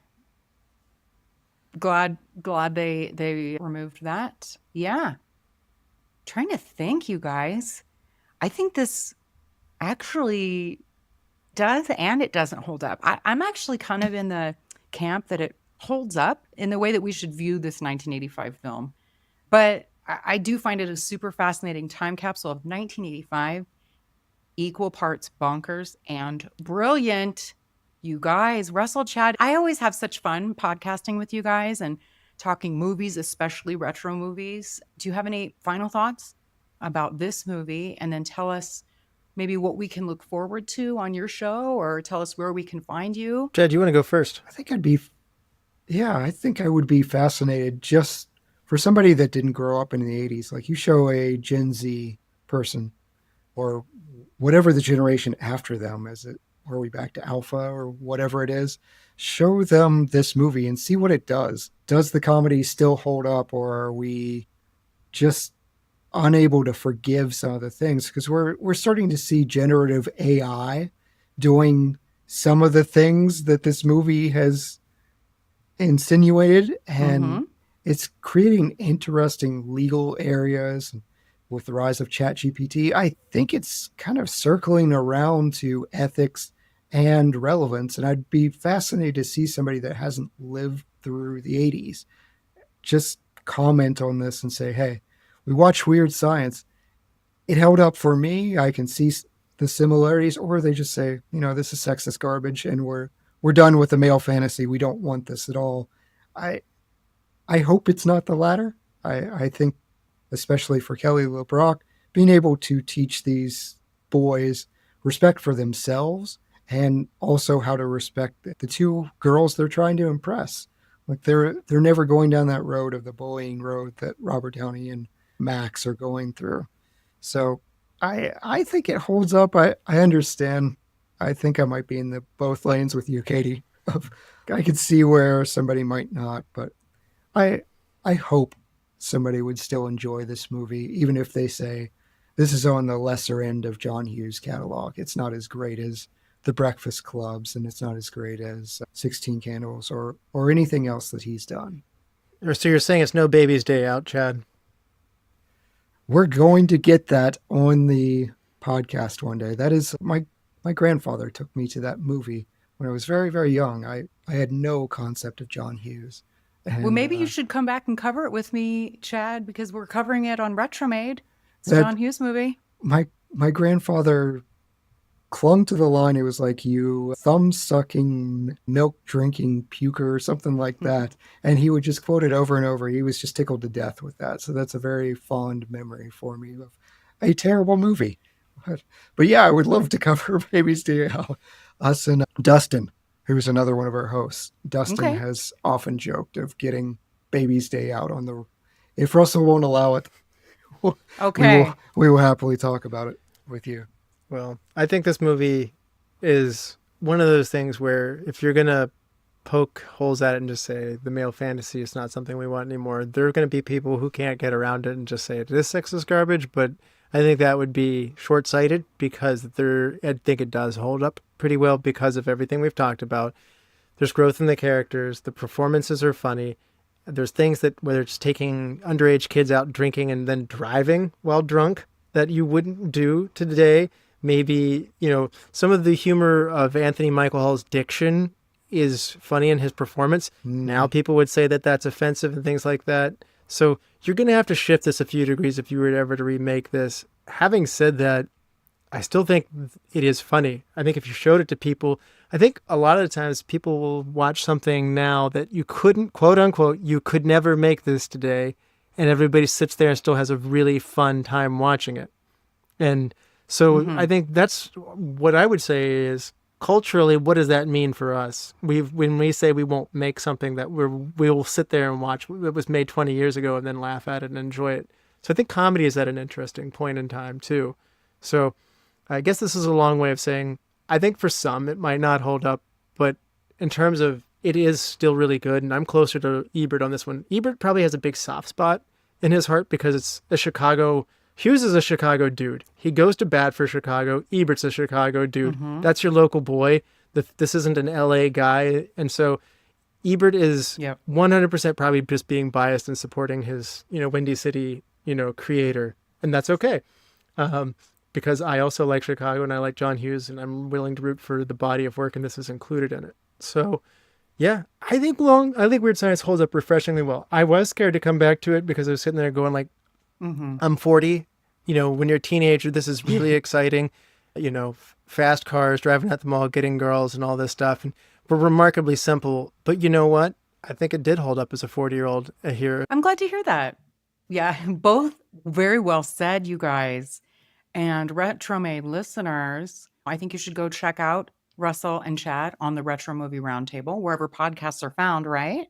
Glad they removed that. Yeah. Trying to think, you guys. I think this actually does and it doesn't hold up. I'm actually kind of in the camp that it holds up in the way that we should view this 1985 film. But I do find it a super fascinating time capsule of 1985, equal parts bonkers and brilliant. You guys, Russell, Chad, I always have such fun podcasting with you guys and talking movies, especially retro movies. Do you have any final thoughts about this movie? And then tell us maybe what we can look forward to on your show, or tell us where we can find you. Chad, you want to go first? I think I would be fascinated just for somebody that didn't grow up in the 80s. Like, you show a Gen Z person or whatever the generation after them, are we back to Alpha or whatever it is, show them this movie and see what it does. Does the comedy still hold up, or are we just unable to forgive some of the things? Because we're starting to see generative AI doing some of the things that this movie has insinuated, and it's creating interesting legal areas. With the rise of ChatGPT, I think it's kind of circling around to ethics and relevance. And I'd be fascinated to see somebody that hasn't lived through the 80s just comment on this and say, hey, we watched Weird Science. It held up for me. I can see the similarities. Or they just say, this is sexist garbage and we're done with the male fantasy. We don't want this at all. I hope it's not the latter. I think, especially for Kelly LeBrock, being able to teach these boys respect for themselves and also how to respect the two girls they're trying to impress. Like, they're never going down that road of the bullying road that Robert Downey and Max are going through. So I think it holds up. I understand. I think I might be in the both lanes with you, Katie. I could see where somebody might not, but I hope somebody would still enjoy this movie, even if they say this is on the lesser end of John Hughes' catalog. It's not as great as The Breakfast Clubs, and it's not as great as 16 Candles or anything else that he's done. So you're saying it's no baby's day out, Chad? We're going to get that on the podcast one day. That is my grandfather took me to that movie when I was very, very young. I had no concept of John Hughes. And, Well, maybe you should come back and cover it with me, Chad, because we're covering it on Retromade. It's a John Hughes movie. My grandfather clung to the line. It was like, you thumb-sucking, milk-drinking puker or something like that. And he would just quote it over and over. He was just tickled to death with that. So that's a very fond memory for me of a terrible movie. But yeah, I would love to cover Baby's Day Out. Us and Dustin, who's another one of our hosts. Dustin has often joked of getting Baby's Day Out on the... If Russell won't allow it, we will happily talk about it with you. Well, I think this movie is one of those things where if you're going to poke holes at it and just say the male fantasy is not something we want anymore, there are going to be people who can't get around it and just say this sexist garbage. But I think that would be short-sighted because I think it does hold up pretty well because of everything we've talked about. There's growth in the characters. The performances are funny. There's things that, whether it's taking underage kids out drinking and then driving while drunk, that you wouldn't do today. Maybe, some of the humor of Anthony Michael Hall's diction is funny in his performance. Now people would say that that's offensive and things like that. So you're going to have to shift this a few degrees if you were ever to remake this. Having said that, I still think it is funny. I think if you showed it to people, I think a lot of the times people will watch something now that you couldn't, quote unquote, you could never make this today. And everybody sits there and still has a really fun time watching it. And so I think that's what I would say is culturally, what does that mean for us? When we say we won't make something that we will sit there and watch that was made 20 years ago and then laugh at it and enjoy it. So I think comedy is at an interesting point in time too. So I guess this is a long way of saying, I think for some it might not hold up, but in terms of it is still really good. And I'm closer to Ebert on this one. Ebert probably has a big soft spot in his heart because it's a Hughes is a Chicago dude. He goes to bat for Chicago. Ebert's a Chicago dude. That's your local boy. This isn't an LA guy. And so Ebert is 100% probably just being biased and supporting his, Windy City, creator. And that's okay. Because I also like Chicago and I like John Hughes and I'm willing to root for the body of work and this is included in it. So yeah, I think Weird Science holds up refreshingly well. I was scared to come back to it because I was sitting there going like, I'm 40, when you're a teenager, this is really exciting, fast cars, driving at the mall, getting girls and all this stuff. And we're remarkably simple, but you know what? I think it did hold up as a 40-year-old here. I'm glad to hear that. Yeah, both very well said, you guys. And Retromade listeners, I think you should go check out Russell and Chad on the Retro Movie Roundtable, wherever podcasts are found, right?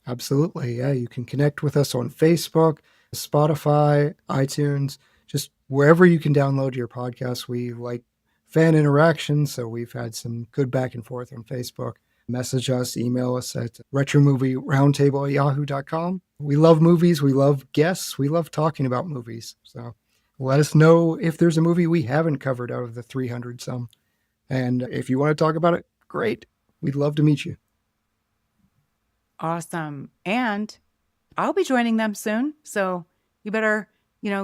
Absolutely. Yeah, you can connect with us on Facebook, Spotify, iTunes, just wherever you can download your podcasts. We like fan interaction, so we've had some good back and forth on Facebook. Message us, email us at retromovieroundtable@yahoo.com. We love movies. We love guests. We love talking about movies. So let us know if there's a movie we haven't covered out of the 300 some. And if you want to talk about it, great. We'd love to meet you. Awesome. And I'll be joining them soon. So you better,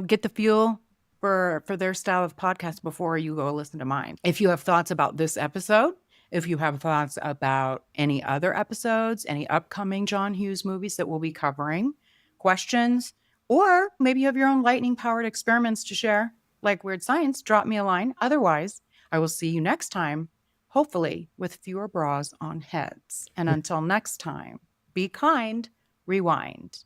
get the fuel for their style of podcast before you go listen to mine. If you have thoughts about this episode, if you have thoughts about any other episodes, any upcoming John Hughes movies that we'll be covering, questions, or maybe you have your own lightning-powered experiments to share, like Weird Science, drop me a line. Otherwise, I will see you next time, hopefully with fewer bras on heads. And until next time, be kind, rewind.